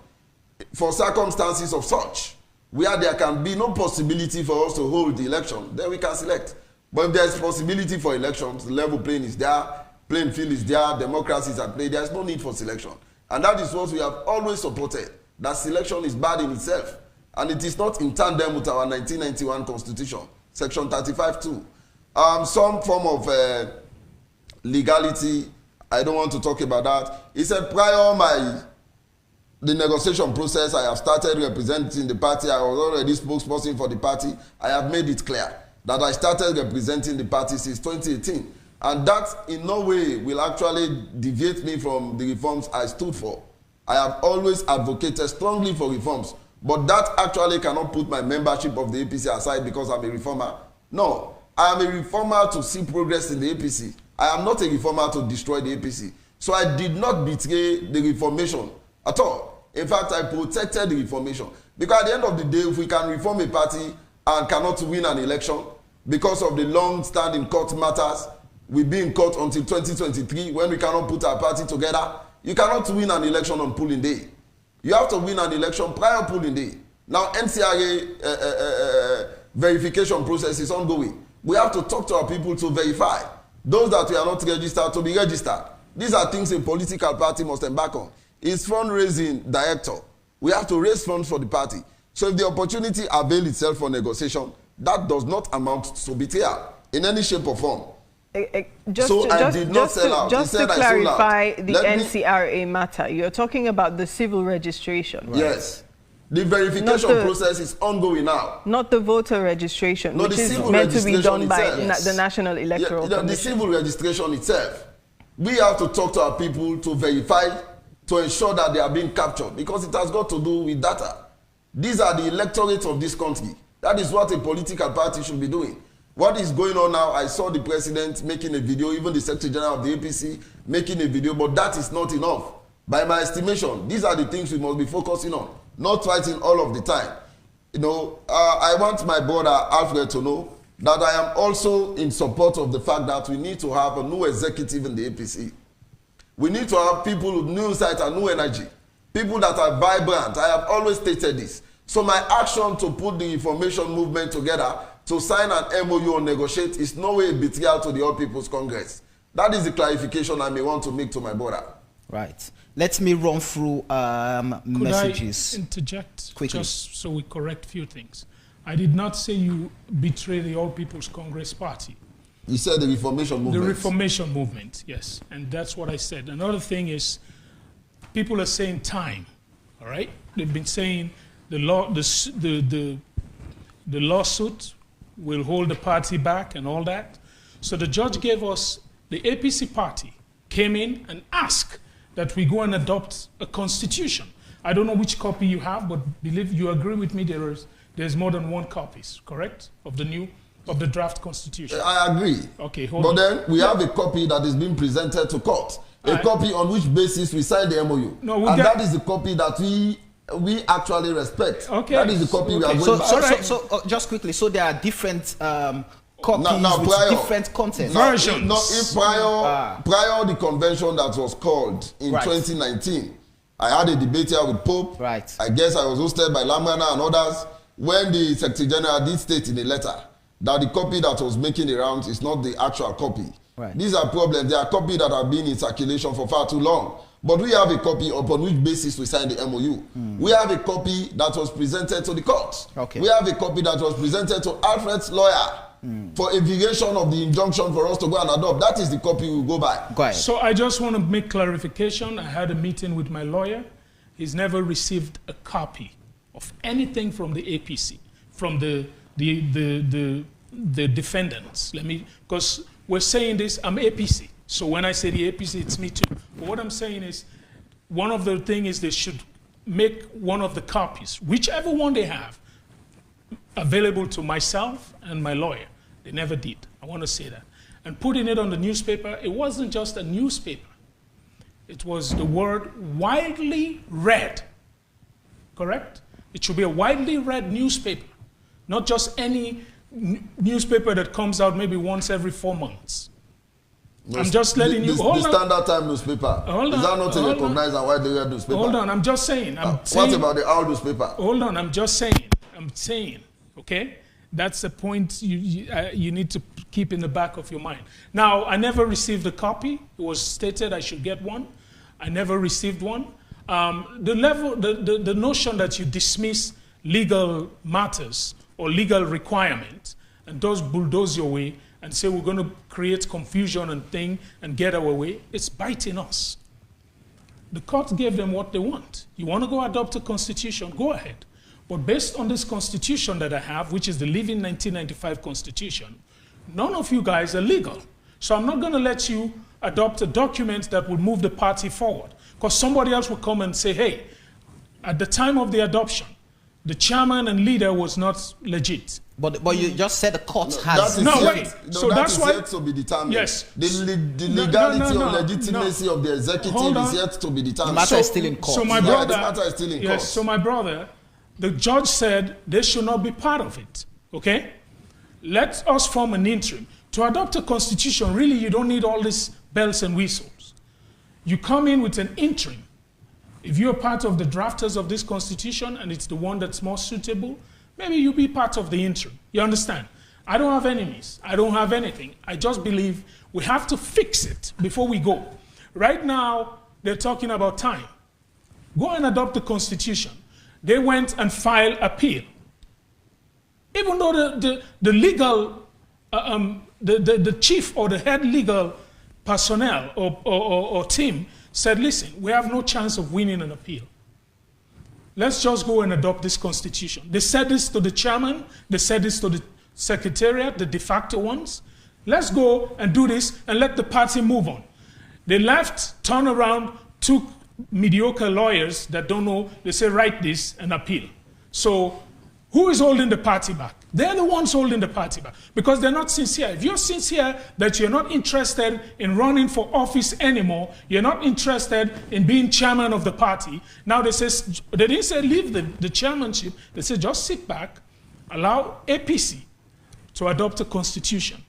for circumstances of such, where there can be no possibility for us to hold the election, then we can select. But if there is possibility for elections, the level playing is there, playing field is there, democracy is at play, there is no need for selection. And that is what we have always supported, that selection is bad in itself. And it is not in tandem with our 1991 constitution, section 35(2). Some form of legality, I don't want to talk about that. He said prior the negotiation process, I have started representing the party. I was already spokesperson for the party. I have made it clear that I started representing the party since 2018. And that in no way will actually deviate me from the reforms I stood for. I have always advocated strongly for reforms, but that actually cannot put my membership of the APC aside because I'm a reformer. No, I am a reformer to see progress in the APC. I am not a reformer to destroy the APC. So I did not betray the reformation at all. In fact, I protected the reformation. Because at the end of the day, if we can reform a party and cannot win an election because of the long-standing court matters, we'll be in court until 2023 when we cannot put our party together. You cannot win an election on polling day. You have to win an election prior polling day. Now, NCRA verification process is ongoing. We have to talk to our people to verify. Those that we are not registered to be registered. These are things a political party must embark on. It's fundraising director. We have to raise funds for the party. So if the opportunity avails itself for negotiation, that does not amount to betrayal in any shape or form. Just to clarify the NCRA matter, you're talking about the civil registration, right? Yes. The verification process is ongoing now. Not the voter registration, which is meant to be done by the National Electoral Commission. The civil registration itself. We have to talk to our people to verify, to ensure that they are being captured, because it has got to do with data. These are the electorates of this country. That is what a political party should be doing. What is going on now, I saw the president making a video, even the Secretary General of the APC making a video, but that is not enough. By my estimation, these are the things we must be focusing on, not fighting all of the time. You know, I want my brother Alfred to know that I am also in support of the fact that we need to have a new executive in the APC. We need to have people with new insight and new energy. People that are vibrant. I have always stated this. So my action to put the information movement together to sign an MOU or negotiate is no way a betrayal to the All People's Congress. That is the clarification I may want to make to my brother. Right. Let me run through messages. Could I interject quickly, just so we correct a few things? I did not say you betray the All People's Congress Party. You said the Reformation Movement. The Reformation Movement, yes. And that's what I said. Another thing is, people are saying time, all right? They've been saying the lawsuit will hold the party back and all that. So the judge gave us, the APC party came in and asked that we go and adopt a constitution. I don't know which copy you have, but believe you agree with me, there's more than one copies, correct, of the draft constitution. I agree. Okay, hold on. But then we have a copy that is being presented to court. A copy on which basis we signed the MOU. No, and that is the copy that we actually respect. Okay. That is the copy we are going by. So just quickly, so there are different copies with different content. Versions. Prior the convention that was called in 2019, I had a debate here with Pope. Right. I guess I was hosted by Lamrana and others. When the Secretary General did state in a letter that the copy that was making the rounds is not the actual copy. Right. These are problems. There are copies that have been in circulation for far too long. But we have a copy upon which basis we signed the MOU. We have a copy that was presented to the court. Okay. We have a copy that was presented to Alfred's lawyer for a violation of the injunction for us to go and adopt. That is the copy we go by. Go ahead. So I just want to make clarification. I had a meeting with my lawyer. He's never received a copy of anything from the APC, from the defendants. Because we're saying this, I'm APC. So when I say the APC, it's me too. But what I'm saying is, one of the things is they should make one of the copies, whichever one they have, available to myself and my lawyer. They never did. I want to say that. And putting it on the newspaper, it wasn't just a newspaper. It was the word widely read. Correct? It should be a widely read newspaper, not just any newspaper that comes out maybe once every 4 months. I'm just letting you... The Standard Time newspaper. Is that not a recognized and widely read newspaper? Hold on, I'm just saying. What about the Owl newspaper? Hold on, I'm just saying. Okay? That's a point you need to keep in the back of your mind. Now, I never received a copy. It was stated I should get one. I never received one. The notion that you dismiss legal matters or legal requirements and just bulldoze your way and say we're going to create confusion and get our way, it's biting us. The court gave them what they want. You want to go adopt a constitution, go ahead. But based on this constitution that I have, which is the living 1995 constitution, none of you guys are legal. So I'm not going to let you adopt a document that would move the party forward. Because somebody else will come and say, hey, at the time of the adoption, the chairman and leader was not legit. But you just said the court has... That's yet to be determined. Yes. The legality or legitimacy of the executive is yet to be determined. The matter is still in court. So my brother, the matter is still in court. So my brother, the judge said they should not be part of it. Okay? Let us form an interim. To adopt a constitution, really, you don't need all these bells and whistles. You come in with an interim. If you're part of the drafters of this constitution and it's the one that's more suitable, maybe you be part of the interim. You understand? I don't have enemies. I don't have anything. I just believe we have to fix it before we go. Right now, they're talking about time. Go and adopt the constitution. They went and filed appeal. Even though the legal, the chief or the head legal personnel or team said, listen, we have no chance of winning an appeal. Let's just go and adopt this constitution. They said this to the chairman. They said this to the secretariat, the de facto ones. Let's go and do this and let the party move on. They left, turned around, took mediocre lawyers that don't know. They say, write this and appeal. So who is holding the party back? They're the ones holding the party back because they're not sincere. If you're sincere that you're not interested in running for office anymore, you're not interested in being chairman of the party, now they didn't say leave the chairmanship. They said just sit back, allow APC to adopt a constitution,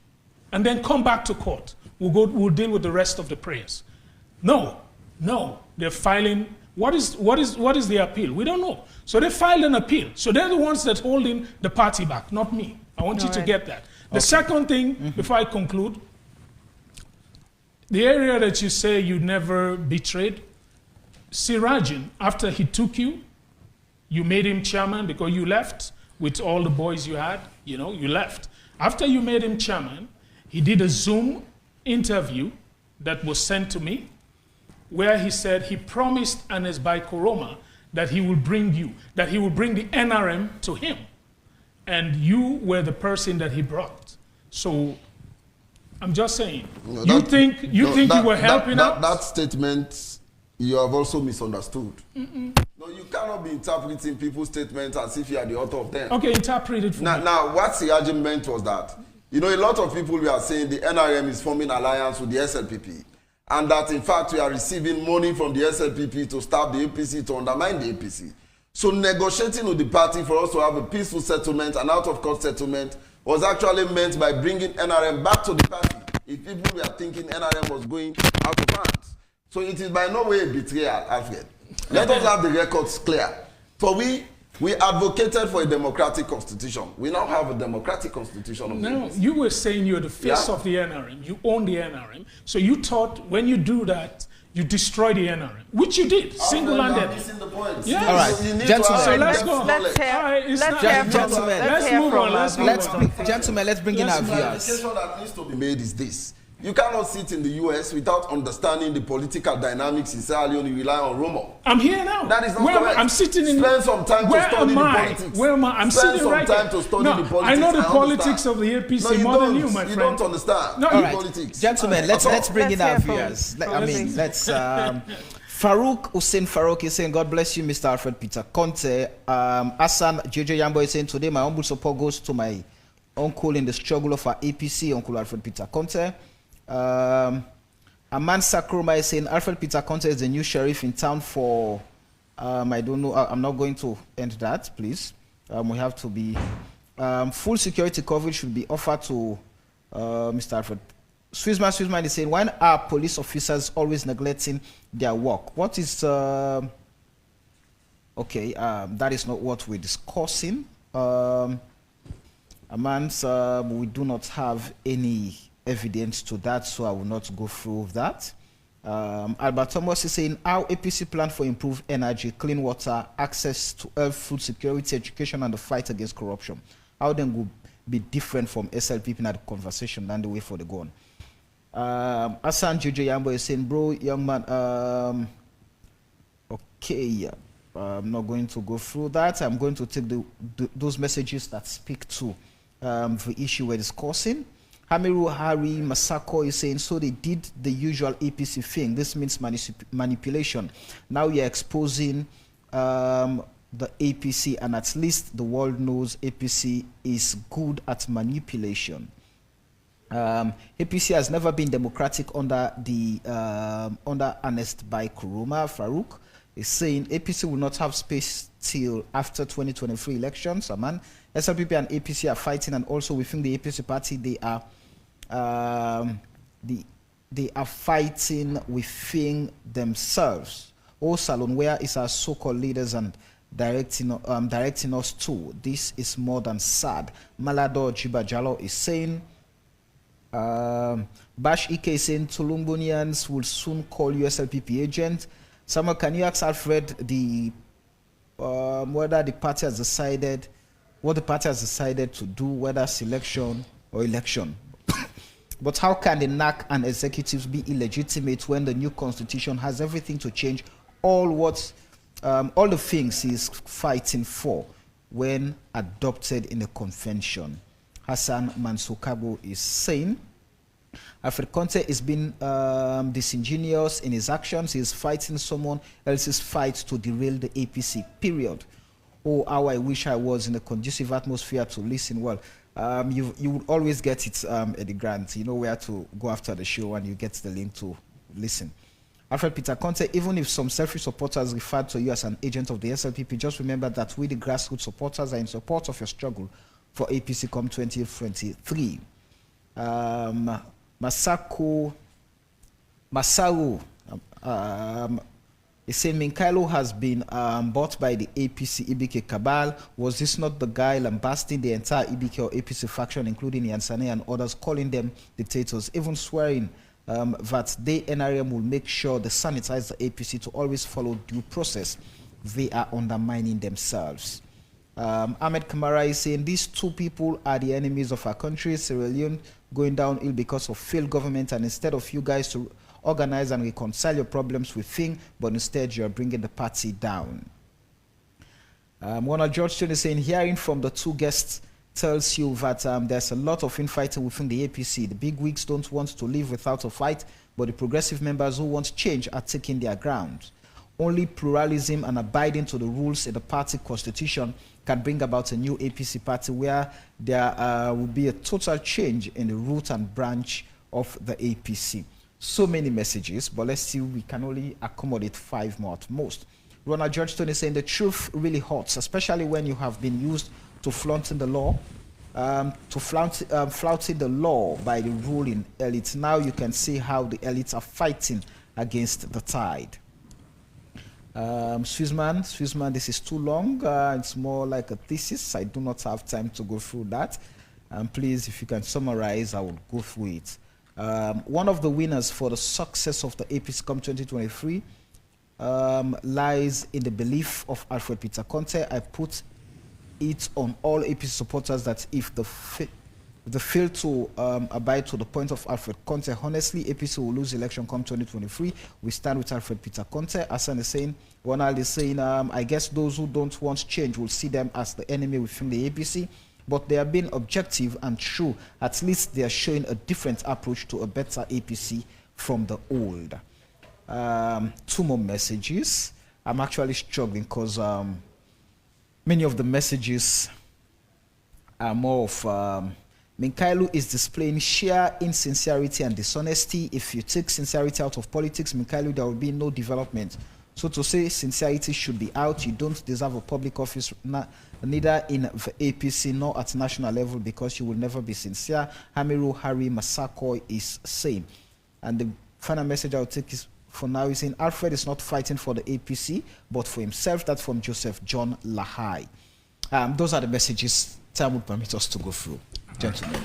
and then come back to court. We'll deal with the rest of the prayers. No. They're filing. What is the appeal? We don't know. So they filed an appeal. So they're the ones that holding the party back, not me. I want you to get that. The second thing, before I conclude, the area that you say you never betrayed, Sirajin, after he took you, you made him chairman because you left with all the boys you had, you left. After you made him chairman, he did a Zoom interview that was sent to me, where he said he promised Anes Bai Koroma that he will bring the NRM to him. And you were the person that he brought. So I'm just saying, you think you were helping out? That statement, you have also misunderstood. No, you cannot be interpreting people's statements as if you are the author of them. Okay, interpret it for me. Now, what Sirajin meant was that, a lot of people we are saying the NRM is forming alliance with the SLPP. And that, in fact, we are receiving money from the SLPP to stop the APC, to undermine the APC. So negotiating with the party for us to have a peaceful settlement, an out-of-court settlement, was actually meant by bringing NRM back to the party. If people were thinking NRM was going out of hands. So it is by no way a betrayal, Alfred. Let us have the records clear. For we advocated for a democratic constitution. We now have a democratic constitution. No, you were saying you're the face of the NRM. You own the NRM. So you thought when you do that, you destroy the NRM, which you did, single-handedly. Missing the point. Yes. All right, gentlemen. So let's go. Gentlemen, let's bring in our viewers. The clarification that needs to be made is this. You cannot sit in the US without understanding the political dynamics in Sierra Leone. You rely on rumor. I'm here now. That is not correct. I'm sitting in. Spend some time to study the politics. Where am I? I'm sitting right here. Spend some time to study the politics. I know the politics of the APC more than you, my friend. You don't understand the politics. Gentlemen, let's bring in our viewers. Let's. Hussein Farouk is saying, God bless you, Mr. Alfred Peter Conteh. Hassan JJ Yambo is saying, today my humble support goes to my uncle in the struggle of our APC, Uncle Alfred Peter Conteh. Aman Sakroma is saying Alfred Peter Conteh is the new sheriff in town for I don't know, I'm not going to end that, please. We have to be full security coverage should be offered to Mr. Alfred. Swissman is saying, why are police officers always neglecting their work? What is that is not what we're discussing. Amans, we do not have any evidence to that, so I will not go through that. Albert Thomas is saying how APC plan for improved energy, clean water, access to health, food security, education, and the fight against corruption. How then will be different from SLPP in that conversation than the way for the go on. Hassan JJ Yambo is saying, bro, young man, I'm not going to go through that. I'm going to take those messages that speak to the issue we're discussing. Hamiru Hari Masako is saying, so they did the usual APC thing. This means manipulation. Now you're exposing the APC, and at least the world knows APC is good at manipulation. APC has never been democratic under Anes Bai Koroma. Farouk is saying APC will not have space till after 2023 elections. SLPP and APC are fighting, and also within the APC party they are fighting within themselves. Salon, where is our so-called leaders and directing us to? This is more than sad. Malado Jibajalo is saying, Bash Ike is saying, Tulumbunians will soon call USLPP agent. Samuel, can you ask Alfred whether the party has decided, what the party has decided to do, whether selection or election? But how can the NAC and executives be illegitimate when the new constitution has everything to change all the things he's fighting for when adopted in the convention? Hassan Mansukabo is saying, Alfred Conteh is being disingenuous in his actions. He is fighting someone else's fight to derail the APC, period. Oh, how I wish I was in a conducive atmosphere to listen. Well, you would always get it at the grant. You know where to go after the show, and you get the link to listen. Alfred Peter Conteh, even if some selfish supporters refer to you as an agent of the SLPP, just remember that we, the grassroots supporters, are in support of your struggle for APC come 2023. Masaru He said Minkailo has been bought by the APC Ibike cabal. Was this not the guy lambasting the entire Ibike or APC faction, including Yansane and others, calling them dictators, even swearing that they, NRM, will make sure they sanitize the APC to always follow due process? They are undermining themselves. Ahmed Kamara is saying these two people are the enemies of our country. Sierra Leone going downhill because of failed government, and instead of you guys to organize and reconcile your problems with things, but instead you are bringing the party down. George Stone is saying, hearing from the two guests tells you that there's a lot of infighting within the APC. The big wigs don't want to live without a fight, but the progressive members who want change are taking their ground. Only pluralism and abiding to the rules in the party constitution can bring about a new APC party where there will be a total change in the root and branch of the APC. So many messages, but let's see, we can only accommodate 5 more at most. Ronald Georgestone is saying the truth really hurts, especially when you have been used to flaunting the law, flouting the law by the ruling elites. Now you can see how the elites are fighting against the tide. Swissman, this is too long. It's more like a thesis. I do not have time to go through that. Please, if you can summarize, I will go through it. One of the winners for the success of the APC come 2023 lies in the belief of Alfred Peter Conteh. I put it on all APC supporters that if they fail to abide to the point of Alfred Conteh, honestly, APC will lose election come 2023. We stand with Alfred Peter Conteh. Hassan is saying, Ronald is saying, I guess those who don't want change will see them as the enemy within the APC. But they are being objective and true. At least they are showing a different approach to a better APC from the old. 2 more messages. I'm actually struggling because many of the messages are more of Minkailo is displaying sheer insincerity and dishonesty. If you take sincerity out of politics, Minkailo, there will be no development. So to say sincerity should be out, you don't deserve a public office, neither in the APC nor at national level, because you will never be sincere. Hamiru Hari Masako is saying. And the final message I'll take is, for now, is saying Alfred is not fighting for the APC, but for himself. That's from Joseph John Lahai. Those are the messages time would permit us to go through, gentlemen.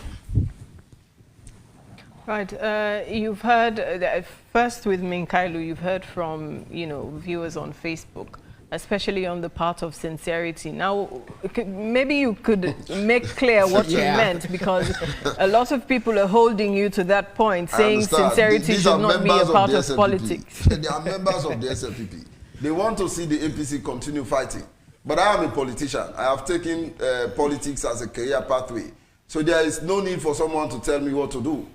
Right, you've heard, first with Minkailo, you've heard from, viewers on Facebook, especially on the part of sincerity. Now, maybe you could make clear what you meant, because a lot of people are holding you to that point, saying sincerity should not be a part of politics. They are members of the SLPP. They want to see the APC continue fighting. But I am a politician. I have taken politics as a career pathway. So there is no need for someone to tell me what to do.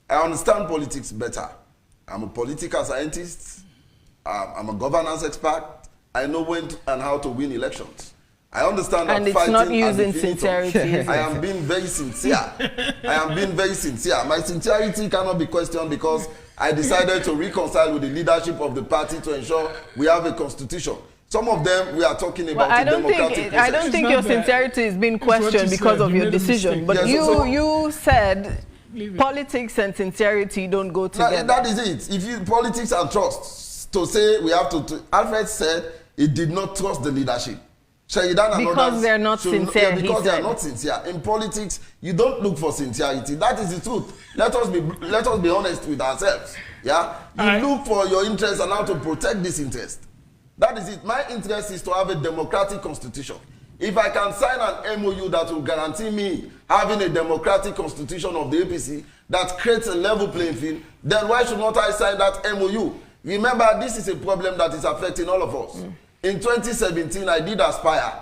I understand politics better. I'm a political scientist. I'm a governance expert. I know when and how to win elections. I understand that fighting. And it's not using sincerity. I am being very sincere. I am being very sincere. My sincerity cannot be questioned because I decided to reconcile with the leadership of the party to ensure we have a constitution. Some of them we are talking about I don't think your sincerity is being questioned because of your decision. But you said politics and sincerity don't go together. That is it. If you politics and trust, to say we have to Alfred said he did not trust the leadership. Because they're not sincere. Because they are not sincere. In politics, you don't look for sincerity. That is the truth. Let us be honest with ourselves. Yeah, you look for your interest and how to protect this interest. That is it. My interest is to have a democratic constitution. If I can sign an MOU that will guarantee me having a democratic constitution of the APC that creates a level playing field, then why should not I sign that MOU? Remember, this is a problem that is affecting all of us. In 2017, I did aspire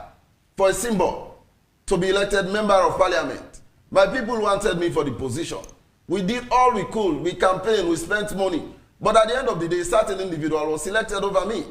for a symbol to be elected member of parliament. My people wanted me for the position. We did all we could. We campaigned, we spent money. But at the end of the day, a certain individual was selected over me.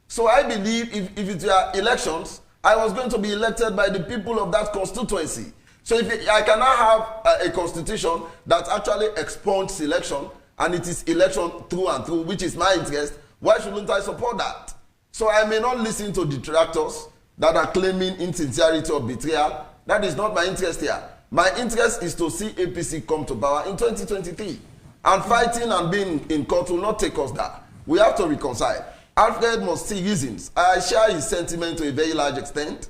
So I believe if it were elections, I was going to be elected by the people of that constituency. So if I cannot have a constitution that actually expunges election, and it is election through and through, which is my interest, why shouldn't I support that? So I may not listen to detractors that are claiming insincerity or betrayal. That is not my interest here. My interest is to see APC come to power in 2023. And fighting and being in court will not take us there. We have to reconcile. Alfred must see reasons. I share his sentiment to a very large extent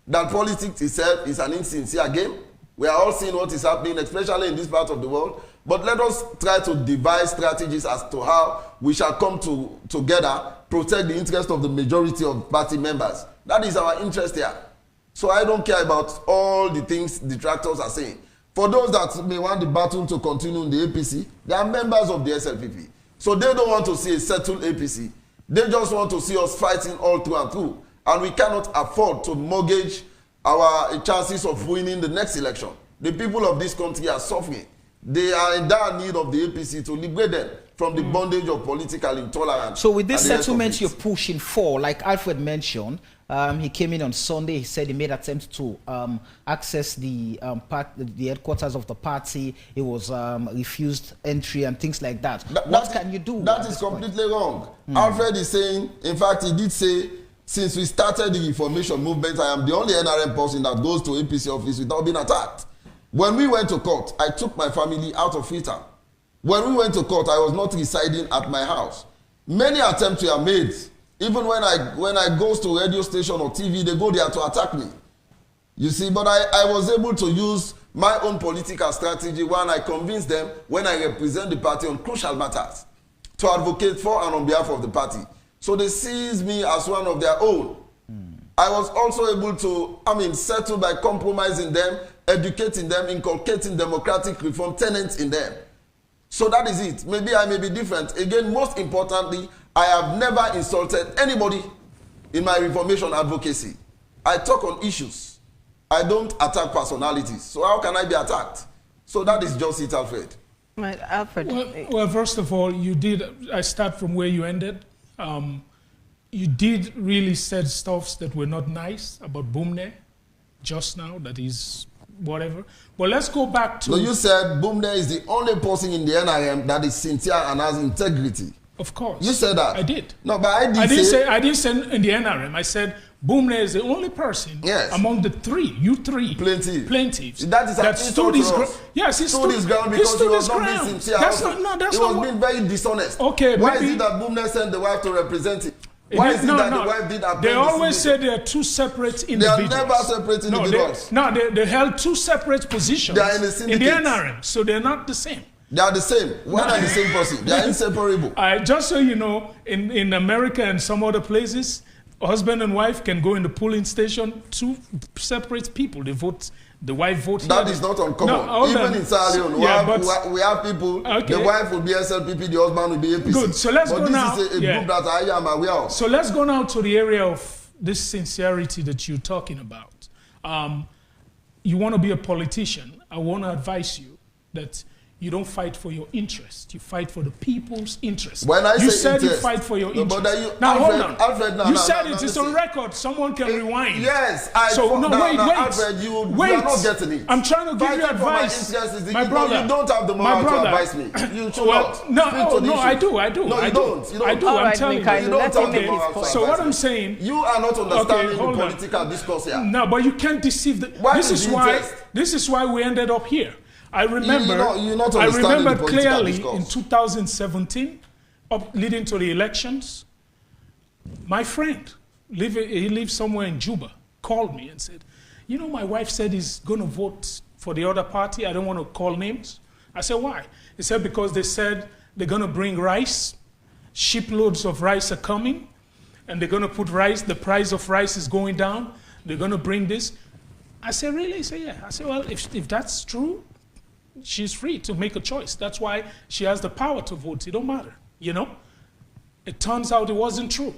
that politics itself is an insincere game. We are all seeing what is happening, especially in this part of the world. But let us try to devise strategies as to how we shall come together, protect the interest of the majority of party members. That is our interest here. So I don't care about all the things detractors are saying. For those that may want the battle to continue in the APC, they are members of the SLPP. So they don't want to see a settled APC. They just want to see us fighting all through and through. And we cannot afford to mortgage our chances of winning the next election. The people of this country are suffering. They are in dire need of the APC to liberate them from the bondage of political intolerance. So with this settlement you're pushing for, like Alfred mentioned, he came in on Sunday. He said he made attempts to access the headquarters of the party. He was refused entry and things like that. What can you do? That is completely wrong. Alfred is saying, in fact, he did say, since we started the reformation movement, I am the only NRM person that goes to APC office without being attacked. When we went to court, I took my family out of Freetown. When we went to court, I was not residing at my house. Many attempts were made. Even when I go to radio station or TV, they go there to attack me. You see, but I was able to use my own political strategy when I convince them, when I represent the party on crucial matters, to advocate for and on behalf of the party. So they seized me as one of their own. I was also able to, settle by compromising them, educating them, inculcating democratic reform tenets in them. So that is it. Maybe I may be different. Again, most importantly, I have never insulted anybody in my reformation advocacy. I talk on issues. I don't attack personalities. So how can I be attacked? So that is just it, Alfred. Right, Alfred. Well, first of all, I start from where you ended. You did really said stuff that were not nice about Bumne just now, that is whatever. But let's go back to... So you said Bumne is the only person in the NRM that is sincere and has integrity. Of course. You said that. I did. No, but I didn't say in the NRM. I said Bumne is the only person among the plaintiffs that stood his ground. Yes, he stood his ground because he was not being sincere. He was being very dishonest. Okay, why is it that Bumne sent the wife to represent him? Why is it that the wife did append? They always say they are two separate individuals. They are never separate individuals. They held two separate positions they are in the NRM, so they're not the same. They are the same. One and the same person. They are inseparable. Just so you know, in America and some other places, husband and wife can go in the polling station, two separate people. They vote. The wife votes. That is not uncommon. No, even in Sierra Leone, we have people. Okay. The wife will be SLPP, the husband will be APC. Good. So let's go now. This is a group that I am aware of. So let's go now to the area of this sincerity that you're talking about. You want to be a politician. I want to advise you that you don't fight for your interest. You fight for the people's interest. When I you say said interest, you fight for your interest. But now Alfred, hold on. Alfred, you said it's on record. Someone can rewind. Yes, wait. Alfred, you are not getting it. I'm trying to give you advice. My brother, you don't have the moral to advise me. You should not. No, I do. No, you don't. I do. I'm telling you. You don't have the moral. So what I'm saying, you are not understanding the political discourse here. No, but you can't deceive the. This is why we ended up here. I remember clearly in 2017, leading to the elections, my friend, he lives somewhere in Juba, called me and said, you know, my wife said he's going to vote for the other party. I don't want to call names. I said, why? He said, because they said they're going to bring rice. Shiploads of rice are coming, and they're going to put rice. The price of rice is going down. They're going to bring this. I said, really? He said, yeah. I said, well, if that's true, she's free to make a choice. That's why she has the power to vote. It don't matter, you know? It turns out it wasn't true.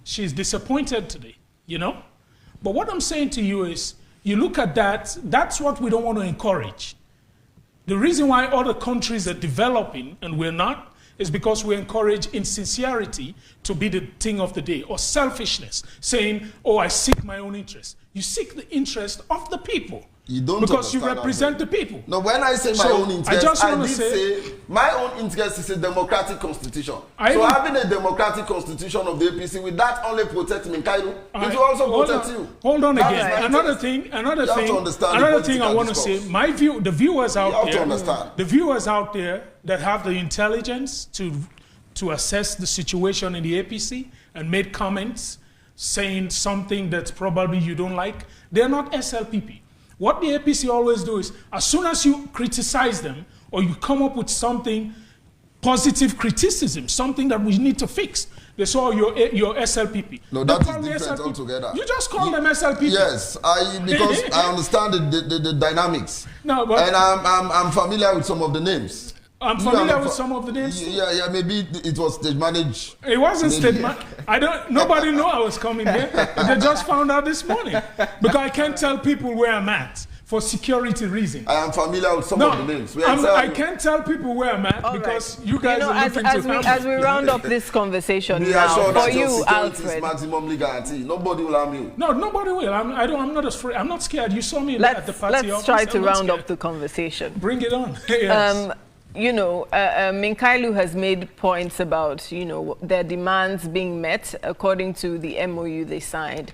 She's disappointed today, you know? But what I'm saying to you is, you look at that, that's what we don't want to encourage. The reason why other countries are developing and we're not is because we encourage insincerity to be the thing of the day, or selfishness, saying, oh, I seek my own interest. You seek the interest of the people. You don't because you represent the people. No, when I say my own interest, I did say my own interest is a democratic constitution. So having a democratic constitution of the APC, will that only protect Minkailu? It will also protect you. Hold on again. Another thing I want to say, my view, the viewers out there that have the intelligence to to assess the situation in the APC and made comments saying something that probably you don't like. They're not SLPP. What the APC always do is, as soon as you criticize them or you come up with something, positive criticism, something that we need to fix, they say, oh, you're SLPP. No, that is different altogether. You just call them SLPP. Yes, because I understand the dynamics. No, but and I'm familiar with some of the names. I'm familiar with some of the names. Yeah, maybe it was stage managed. It wasn't stage managed. Nobody knew I was coming there. They just found out this morning. Because I can't tell people where I'm at for security reasons. I am familiar with some of the names. I can't tell people where I'm at because you guys are looking to as we round up this conversation now, for you, Alfred. Is maximally guaranteed. Nobody will harm you. No, nobody will. I'm not afraid. I'm not scared. You saw me at the party office. Let's try to round up the conversation. Bring it on. Yes. You know, Minkailu has made points about, you know, their demands being met according to the MOU they signed,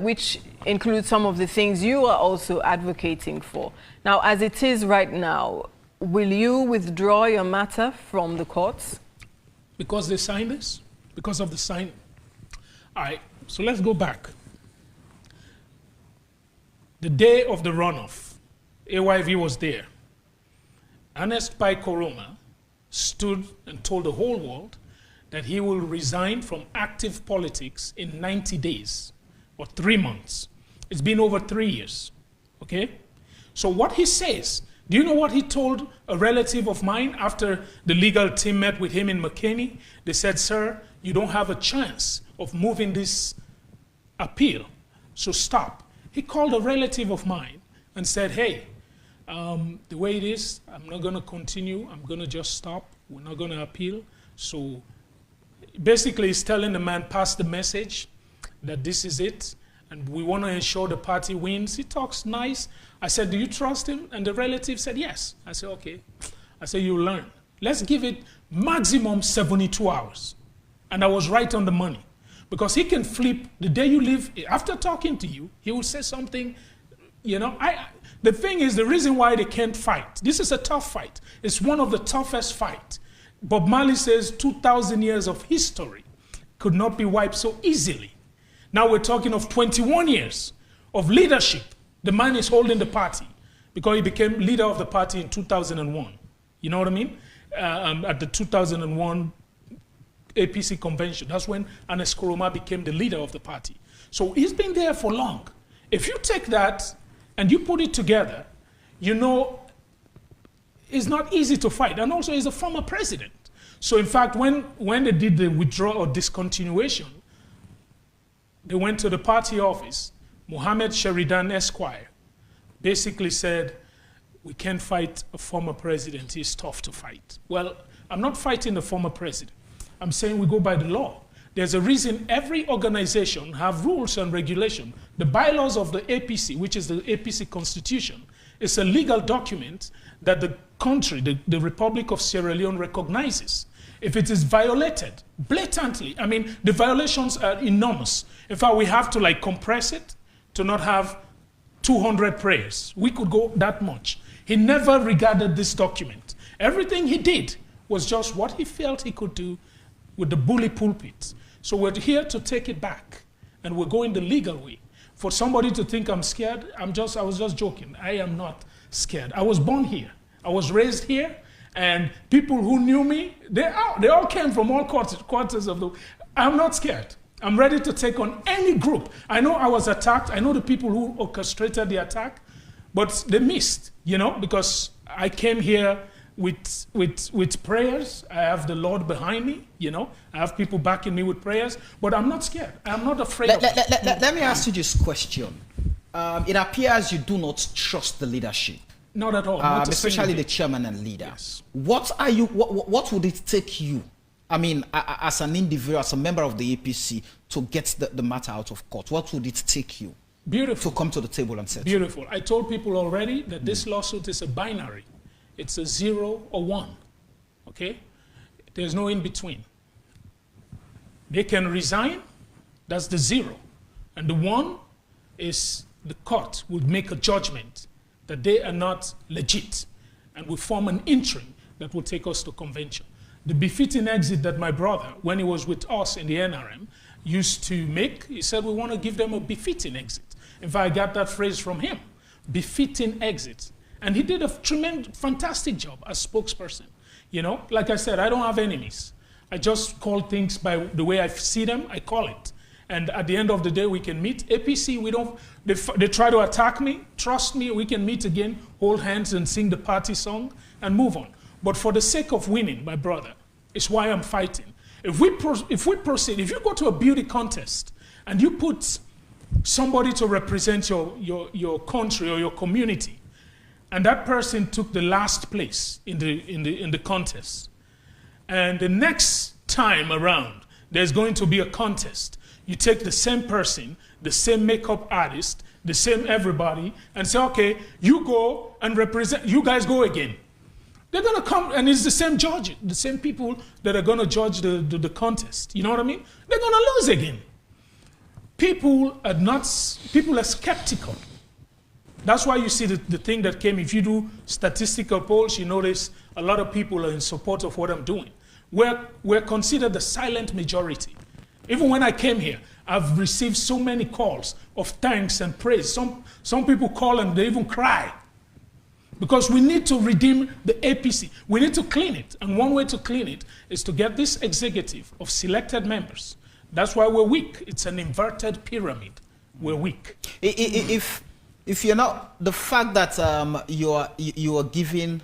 which includes some of the things you are also advocating for. Now, as it is right now, will you withdraw your matter from the courts? Because they signed this? Because of the sign? All right, so let's go back. The day of the runoff, AYV was there. Ernest Pai Koroma stood and told the whole world that he will resign from active politics in 90 days or 3 months. It's been over 3 years, okay? So what he says, do you know what he told a relative of mine after the legal team met with him in McKinney? They said, sir, you don't have a chance of moving this appeal, so stop. He called a relative of mine and said, hey, the way it is, I'm not going to continue. I'm going to just stop. We're not going to appeal. So basically, he's telling the man, pass the message that this is it, and we want to ensure the party wins. He talks nice. I said, do you trust him? And the relative said, yes. I said, okay. I said, you'll learn. Let's give it maximum 72 hours. And I was right on the money. Because he can flip the day you leave. After talking to you, he will say something, you know. The thing is, the reason why they can't fight, this is a tough fight. It's one of the toughest fights. Bob Marley says 2,000 years of history could not be wiped so easily. Now we're talking of 21 years of leadership. The man is holding the party because he became leader of the party in 2001. You know what I mean? At the 2001 APC convention. That's when Ernest Koroma became the leader of the party. So he's been there for long. If you take that and you put it together, you know, it's not easy to fight. And also, he's a former president. So in fact, when they did the withdrawal or discontinuation, they went to the party office. Mohammed Sheridan Esquire basically said, we can't fight a former president. He's tough to fight. Well, I'm not fighting the former president. I'm saying we go by the law. There's a reason every organization have rules and regulation. The bylaws of the APC, which is the APC constitution, is a legal document that the country, the Republic of Sierra Leone recognizes. If it is violated blatantly, I mean, the violations are enormous. In fact, we have to like compress it to not have 200 prayers. We could go that much. He never regarded this document. Everything he did was just what he felt he could do with the bully pulpit. So we're here to take it back, and we're going the legal way. For somebody to think I'm scared, I was just joking. I am not scared. I was born here. I was raised here, and people who knew me, they all came from all quarters of the. I'm not scared. I'm ready to take on any group. I know I was attacked. I know the people who orchestrated the attack, but they missed, you know, because I came here with prayers. I have the Lord behind me, you know. I have people backing me with prayers, but I'm not scared. I'm not afraid of it. Let me ask you this question. It appears you do not trust the leadership. Not at all. Not especially the chairman and leader. Yes. What would it take you, I mean, as an individual, as a member of the APC, to get the matter out of court? What would it take you to come to the table and settle? Beautiful. I told people already that this lawsuit is a binary. It's a 0 or 1, okay? There's no in between. They can resign, that's the 0. And the 1 is the court would make a judgment that they are not legit and will form an interim that will take us to convention. the befitting exit that my brother, when he was with us in the NRM, used to make. He said, we want to give them a befitting exit. In fact, I got that phrase from him, befitting exit. And he did a tremendous, fantastic job as spokesperson. You know, like I said, I don't have enemies. I just call things by the way I see them, I call it. And at the end of the day, we can meet. APC, we don't, they try to attack me. Trust me, we can meet again, hold hands and sing the party song and move on. But for the sake of winning, my brother, it's why I'm fighting. If we proceed, if you go to a beauty contest and you put somebody to represent your country or your community, and that person took the last place in the contest, and the next time around, there's going to be a contest. You take the same person, the same makeup artist, the same everybody, and say, okay, you go and represent, you guys go again. They're going to come, and it's the same judge, the same people that are going to judge the contest. You know what I mean? They're going to lose again. People are skeptical. That's why you see the thing that came, if you do statistical polls, you notice a lot of people are in support of what I'm doing. We're considered the silent majority. Even when I came here, I've received so many calls of thanks and praise. Some people call and they even cry. Because we need to redeem the APC. We need to clean it. And one way to clean it is to get this executive of selected members. That's why we're weak. It's an inverted pyramid. We're weak. If you're not, the fact that you are giving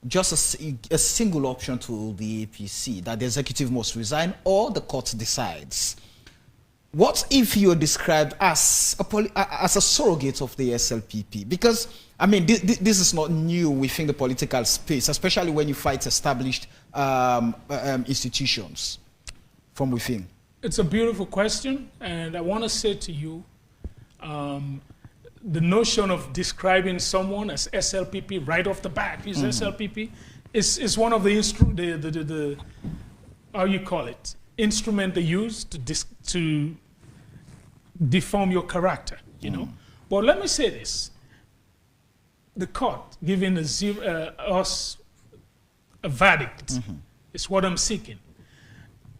just a single option to the APC, that the executive must resign or the court decides. What if you're described as a surrogate of the SLPP? Because, I mean, this is not new within the political space, especially when you fight established institutions from within. It's a beautiful question, and I want to say to you, the notion of describing someone as SLPP right off the bat, he's SLPP, is one of the how you call it, instrument they use to deform your character, you know. But let me say this: the court giving us a verdict is what I'm seeking,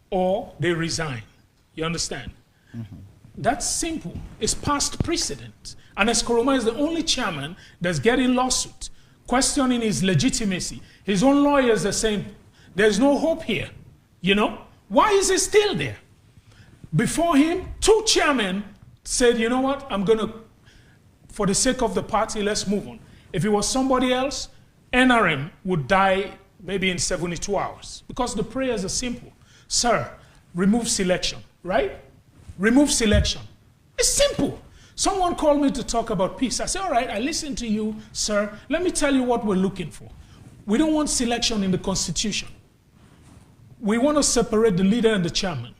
or they resign. You understand? That's simple. It's past precedent. And Eskoroma is the only chairman that's getting lawsuit, questioning his legitimacy. His own lawyers are saying, there's no hope here. You know? Why is he still there? Before him, 2 chairmen said, you know what, I'm going to, for the sake of the party, let's move on. If it was somebody else, NRM would die maybe in 72 hours. Because the prayers are simple. Sir, remove selection, right? Remove selection. It's simple. Someone called me to talk about peace. I said, all right, I listened to you, sir. Let me tell you what we're looking for. We don't want selection in the Constitution. We want to separate the leader and the chairman.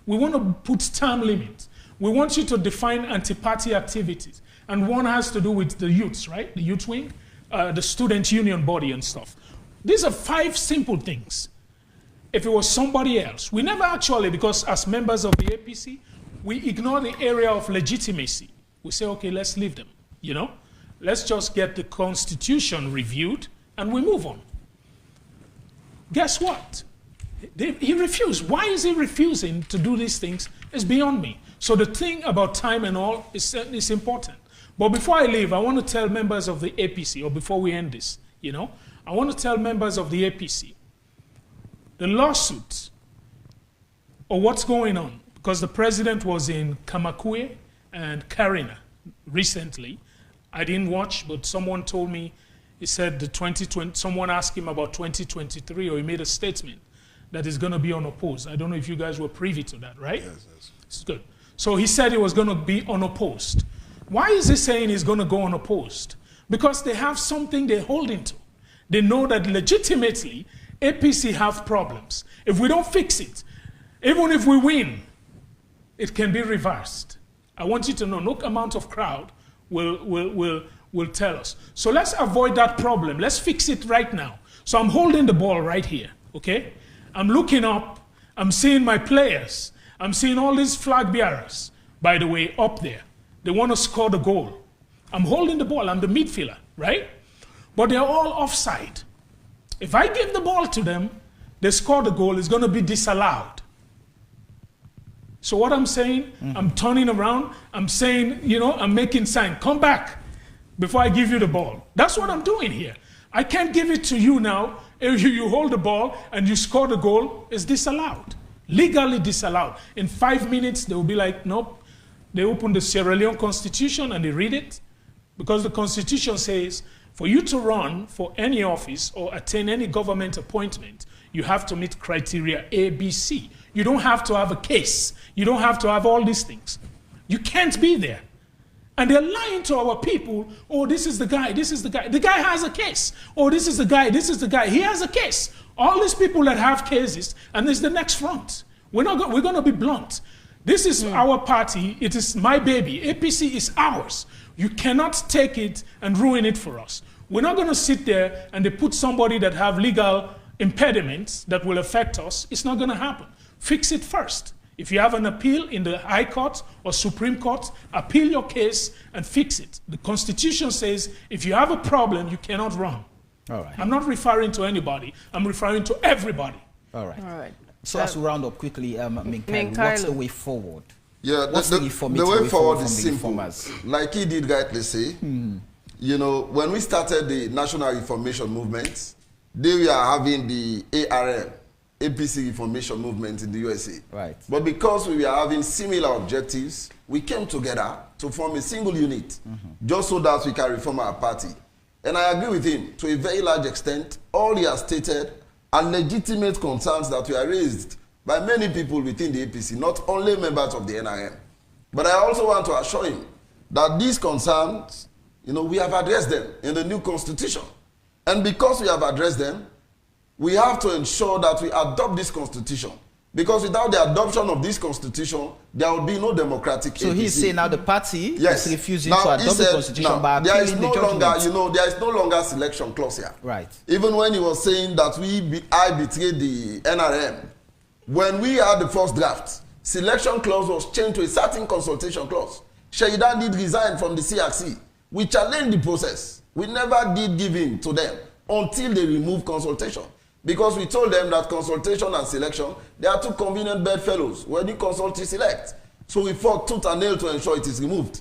We want to put term limits. We want you to define anti-party activities. And one has to do with the youths, right? The youth wing, the student union body and stuff. These are 5 simple things. If it was somebody else, we never actually, because as members of the APC, we ignore the area of legitimacy. We say, okay, let's leave them, you know? Let's just get the Constitution reviewed and we move on. Guess what? He refused. Why is he refusing to do these things? It's beyond me. So the thing about time and all is important. But before I leave, I want to tell members of the APC, or before we end this, you know, I want to tell members of the APC, the lawsuit, or what's going on, because the president was in Kamakue and Karina recently. I didn't watch, but someone told me, he said the 2020, someone asked him about 2023, or he made a statement that is going to be unopposed. I don't know if you guys were privy to that, right? Yes, yes. It's good. So he said it was going to be unopposed. Why is he saying he's going to go unopposed? Because they have something they're holding to. They know that legitimately APC have problems. If we don't fix it, even if we win, it can be reversed. I want you to know no amount of crowd will tell us. So let's avoid that problem. Let's fix it right now. So I'm holding the ball right here, okay? I'm looking up. I'm seeing my players. I'm seeing all these flag bearers, by the way, up there. They want to score the goal. I'm holding the ball. I'm the midfielder, right? But they're all offside. If I give the ball to them, they score the goal, it's going to be disallowed. So what I'm saying, I'm turning around, I'm saying, you know, I'm making sign, come back before I give you the ball. That's what I'm doing here. I can't give it to you now. If you hold the ball and you score the goal, it's disallowed. Legally disallowed. In 5 minutes, they will be like, nope. They open the Sierra Leone Constitution and they read it. Because the Constitution says, for you to run for any office or attain any government appointment, you have to meet criteria A, B, C. You don't have to have a case. You don't have to have all these things. You can't be there. And they're lying to our people, oh, this is the guy, this is the guy. The guy has a case. Oh, this is the guy, this is the guy. He has a case. All these people that have cases, and this is the next front. We're going to be blunt. This is our party. It is my baby. APC is ours. You cannot take it and ruin it for us. We're not going to sit there and they put somebody that have legal impediments that will affect us. It's not going to happen. Fix it first. If you have an appeal in the High Court or Supreme Court, appeal your case and fix it. The Constitution says if you have a problem, you cannot run. All right. I'm not referring to anybody. I'm referring to everybody. All right. All right. So as we round up quickly, Minkailu, what's the way forward? Yeah, the way forward is simple. Like he did rightly say, you know, when we started the National Reformation Movement, they were having the ARM, APC Reformation Movement in the USA. Right. But because we were having similar objectives, we came together to form a single unit, just so that we can reform our party. And I agree with him, to a very large extent, all he has stated are legitimate concerns that were raised by many people within the APC, not only members of the NRM. But I also want to assure him that these concerns, you know, we have addressed them in the new constitution. And because we have addressed them, we have to ensure that we adopt this constitution. Because without the adoption of this constitution, there will be no democratic So APC. he's saying now the party is refusing to adopt the constitution by there is appealing no the longer, judgment. you know, there is no longer selection clause here. Right. Even when he was saying that I betrayed the NRM, when we had the first draft, selection clause was changed to a certain consultation clause. Sheridan did resign from the CRC. We challenged the process. We never did give in to them until they removed consultation. Because we told them that consultation and selection, they are two convenient bedfellows. When you consult, you select. So we fought tooth and nail to ensure it is removed.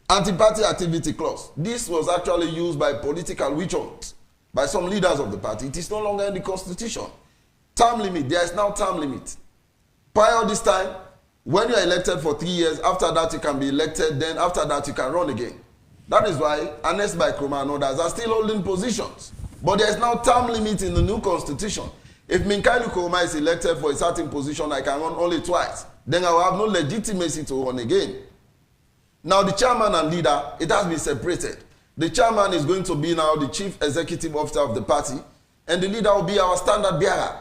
Anti-party activity clause. This was actually used by political witch hunt by some leaders of the party. It is no longer in the constitution. Term limit. There is now term limit. Prior this time, when you are elected for 3 years, after that you can be elected, then after that you can run again. That is why Ernest by Kroma and others are still holding positions. But there is now term limit in the new constitution. If Minkailu Koroma is elected for a certain position, I can run only twice. Then I will have no legitimacy to run again. Now the chairman and leader, it has been separated. The chairman is going to be now the chief executive officer of the party, and the leader will be our standard bearer.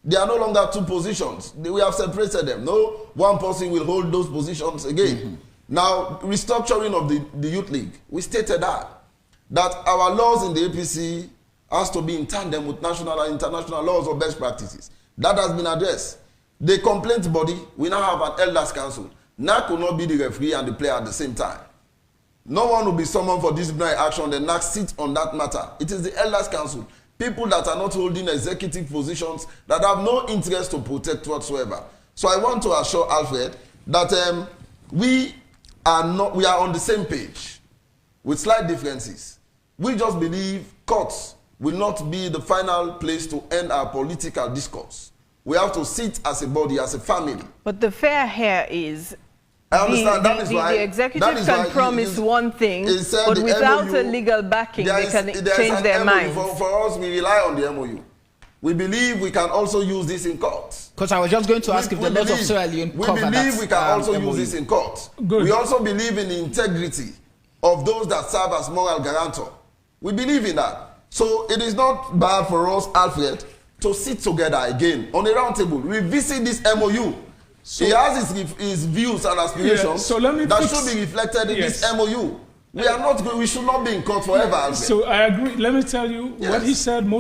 There are no longer two positions. We have separated them. No one person will hold those positions again. Now, restructuring of the youth league, we stated that our laws in the APC has to be in tandem with national and international laws or best practices. That has been addressed. The complaint body, we now have an elders council. NAC will not be the referee and the player at the same time. No one will be summoned for disciplinary action, the NAC sits on that matter. It is the elders council, people that are not holding executive positions, that have no interest to protect whatsoever. So I want to assure Alfred that we are on the same page with slight differences. We just believe courts will not be the final place to end our political discourse. We have to sit as a body, as a family. But the fair here is, I understand. That is why the executive can promise one thing, but without a legal backing, they can change their minds. For us, we rely on the MOU. We believe we can also use this in court. Because I was just going to ask if the laws of Sierra Leone cover that. We believe we can also use this in court. Good. We also believe in the integrity of those that serve as moral guarantor. We believe in that. So it is not bad for us, Alfred, to sit together again on a round table, revisit this MOU. So, he has his views and aspirations that should be reflected in this MOU. We should not be in court forever, Alfred. So I agree. Let me tell you what he said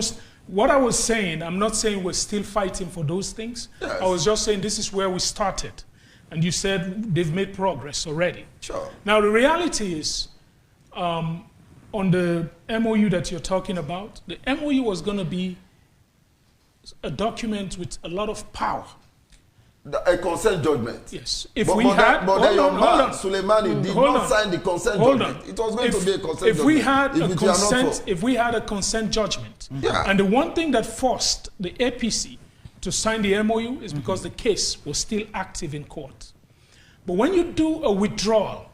what I was saying, I'm not saying we're still fighting for those things. Yes. I was just saying this is where we started. And you said they've made progress already. Sure. Now the reality is, on the MOU that you're talking about, the MOU was going to be a document with a lot of power. A consent judgment. Yes. Then your man, Suleimani, did not sign the consent judgment. It was going to be a consent judgment. If we had a consent judgment, and the one thing that forced the APC to sign the MOU is because the case was still active in court. But when you do a withdrawal,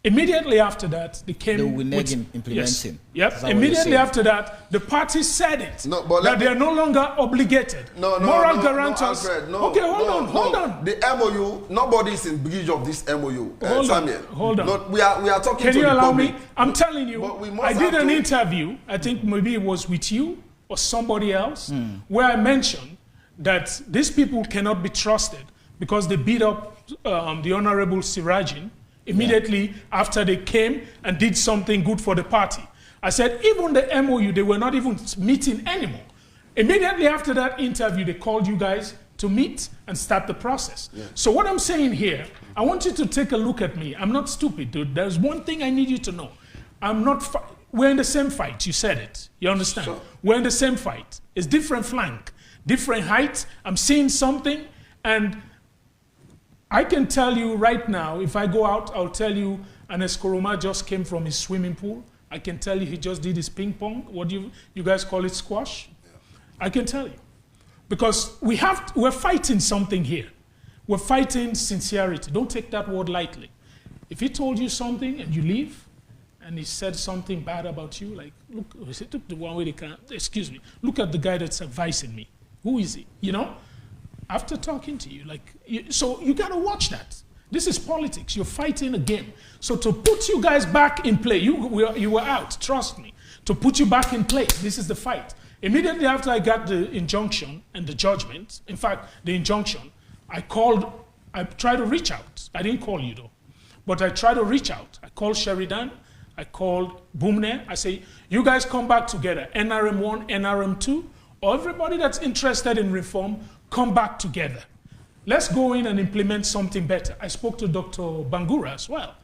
immediately after that, they came with implementing. Yes. Yep. Immediately after that, the parties said it that they are no longer obligated. Moral guarantors. Alfred, okay, hold on. The MOU. Nobody is in breach of this MOU. Samuel, hold on. No, we are talking. Can to you the allow public. me? I'm telling you. I did an interview. I think maybe it was with you or somebody else, where I mentioned that these people cannot be trusted because they beat up the Honorable Sirajin immediately after they came and did something good for the party. I said, even the MOU, they were not even meeting anymore. Immediately after that interview, they called you guys to meet and start the process. Yeah. So what I'm saying here, I want you to take a look at me. I'm not stupid, dude. There's one thing I need you to know. We're in the same fight. You said it. You understand? Sure. We're in the same fight. It's different flank, different height. I'm seeing something, and I can tell you right now, if I go out, I'll tell you an Eskoroma just came from his swimming pool. I can tell you he just did his ping pong. What do you guys call it, squash? Yeah. I can tell you. Because we're fighting something here. We're fighting sincerity. Don't take that word lightly. If he told you something and you leave, and he said something bad about you, like, look, he took the one way they can, excuse me, look at the guy that's advising me. Who is he? You know? After talking to you, so you got to watch that. This is politics. You're fighting a game. So to put you guys back in play, you were out, trust me. To put you back in play, this is the fight. Immediately after I got the injunction and the judgment, in fact, the injunction, I tried to reach out. I didn't call you though, but I tried to reach out. I called Sheridan, I called Boomne. I say, you guys come back together, NRM1, NRM2, or everybody that's interested in reform, come back together. Let's go in and implement something better. I spoke to Dr. Bangura as well.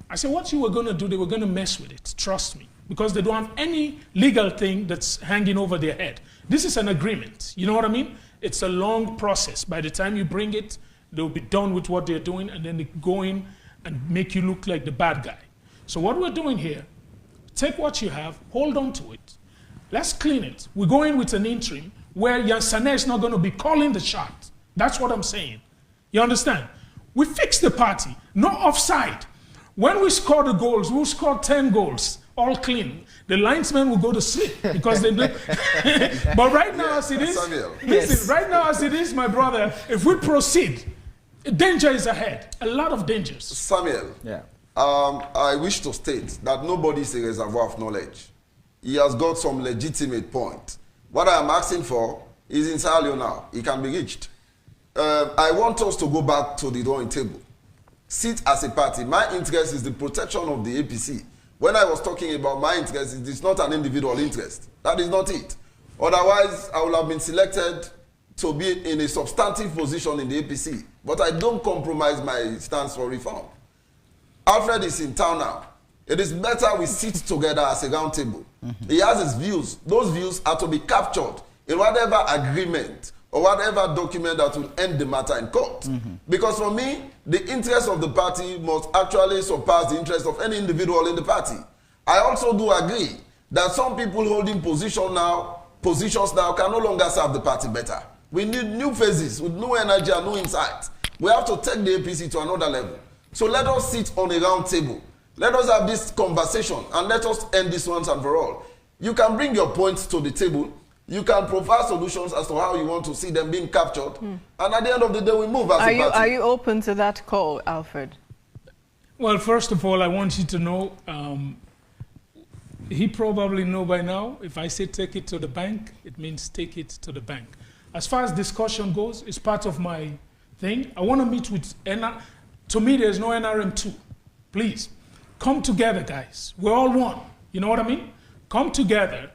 I said, what you were going to do, they were going to mess with it, trust me, because they don't have any legal thing that's hanging over their head. This is an agreement, you know what I mean? It's a long process. By the time you bring it, they'll be done with what they're doing, and then they go in and make you look like the bad guy. So what we're doing here, take what you have, hold on to it. Let's clean it. We're going with an interim where Yansane is not going to be calling the shot. That's what I'm saying. You understand? We fixed the party. No offside. When we score the goals, we'll score 10 goals, all clean. The linesmen will go to sleep because they know. But right now as it is, listen, right now as it is, my brother, if we proceed, danger is ahead. A lot of dangers. Samuel, I wish to state that nobody is a reservoir of knowledge. He has got some legitimate point. What I am asking for is in Sierra now. It can be reached. I want us to go back to the drawing table. Sit as a party. My interest is the protection of the APC. When I was talking about my interest, it is not an individual interest. That is not it. Otherwise, I would have been selected to be in a substantive position in the APC. But I don't compromise my stance for reform. Alfred is in town now. It is better we sit together as a round table. He has his views. Those views are to be captured in whatever agreement or whatever document that will end the matter in court. Because for me, the interest of the party must actually surpass the interest of any individual in the party. I also do agree that some people holding positions now can no longer serve the party better. We need new faces with new energy and new insight. We have to take the APC to another level. So let us sit on a round table. Let us have this conversation and let us end this once and for all. You can bring your points to the table. You can provide solutions as to how you want to see them being captured. And at the end of the day, we move as a party. Are you open to that call, Alfred? Well, first of all, I want you to know, he probably know by now, if I say take it to the bank, it means take it to the bank. As far as discussion goes, it's part of my thing. I want to meet with to me, there's no NRM2. Please, come together, guys. We're all one. You know what I mean? Come together.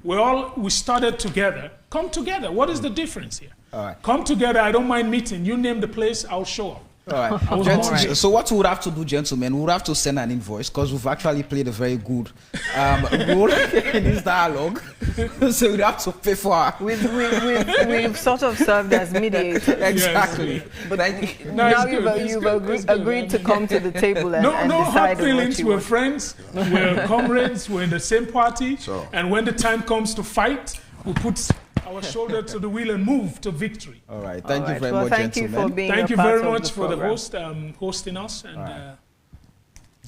We started together. Come together. What is the difference here? All right. Come together. I don't mind meeting. You name the place, I'll show up. All right. So what we would have to do, gentlemen, we would have to send an invoice because we've actually played a very good role in this dialogue. So we'd have to pay for our... We've sort of served as mediators. Exactly. Yes. But I think now you've agreed to come to the table and decide hard feelings. What you we're want. Friends, we're comrades, we're in the same party. Sure. And when the time comes to fight, we put our shoulder to the wheel and move to victory. All right. Thank you very much, thank gentlemen. You for being thank a you part very of much the for the program. hosting us. And,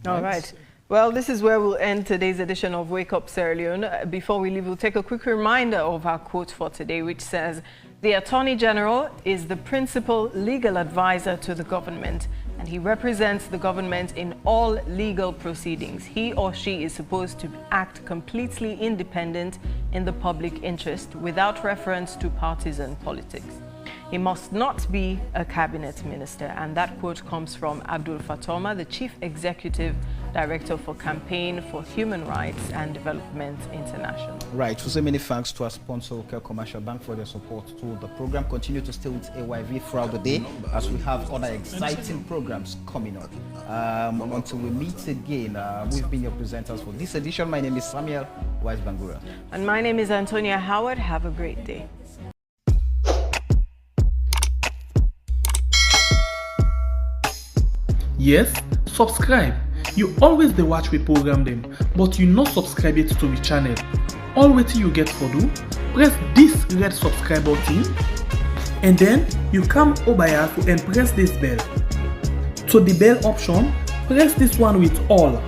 All right. Well, this is where we'll end today's edition of Wake Up Sierra Leone. Before we leave, we'll take a quick reminder of our quote for today, which says, "The Attorney General is the principal legal advisor to the government, and he represents the government in all legal proceedings. He or she is supposed to act completely independent in the public interest without reference to partisan politics. He must not be a cabinet minister." And that quote comes from Abdul Fatoma, the Chief Executive Director for Campaign for Human Rights and Development International. Right. So many thanks to our sponsor, Local Commercial Bank, for their support to the program. Continue to stay with AYV throughout the day as we have other exciting programs coming up. Until we meet again, we've been your presenters for this edition. My name is Samuel Wise Bangura. And my name is Antonia Howard. Have a great day. Yes, subscribe. You always dey watch we program them, but you not subscribe yet to the channel. All wetin you get for do, press this red subscribe button, and then you come over here and press this bell. To the bell option, press this one with all.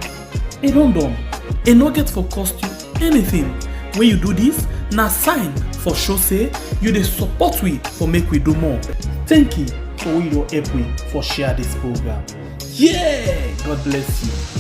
E don done. E no get for cost you anything. When you do this, na sign for show say you dey support we for make we do more. Thank you for we don help we for share this program. Yeah, God bless you.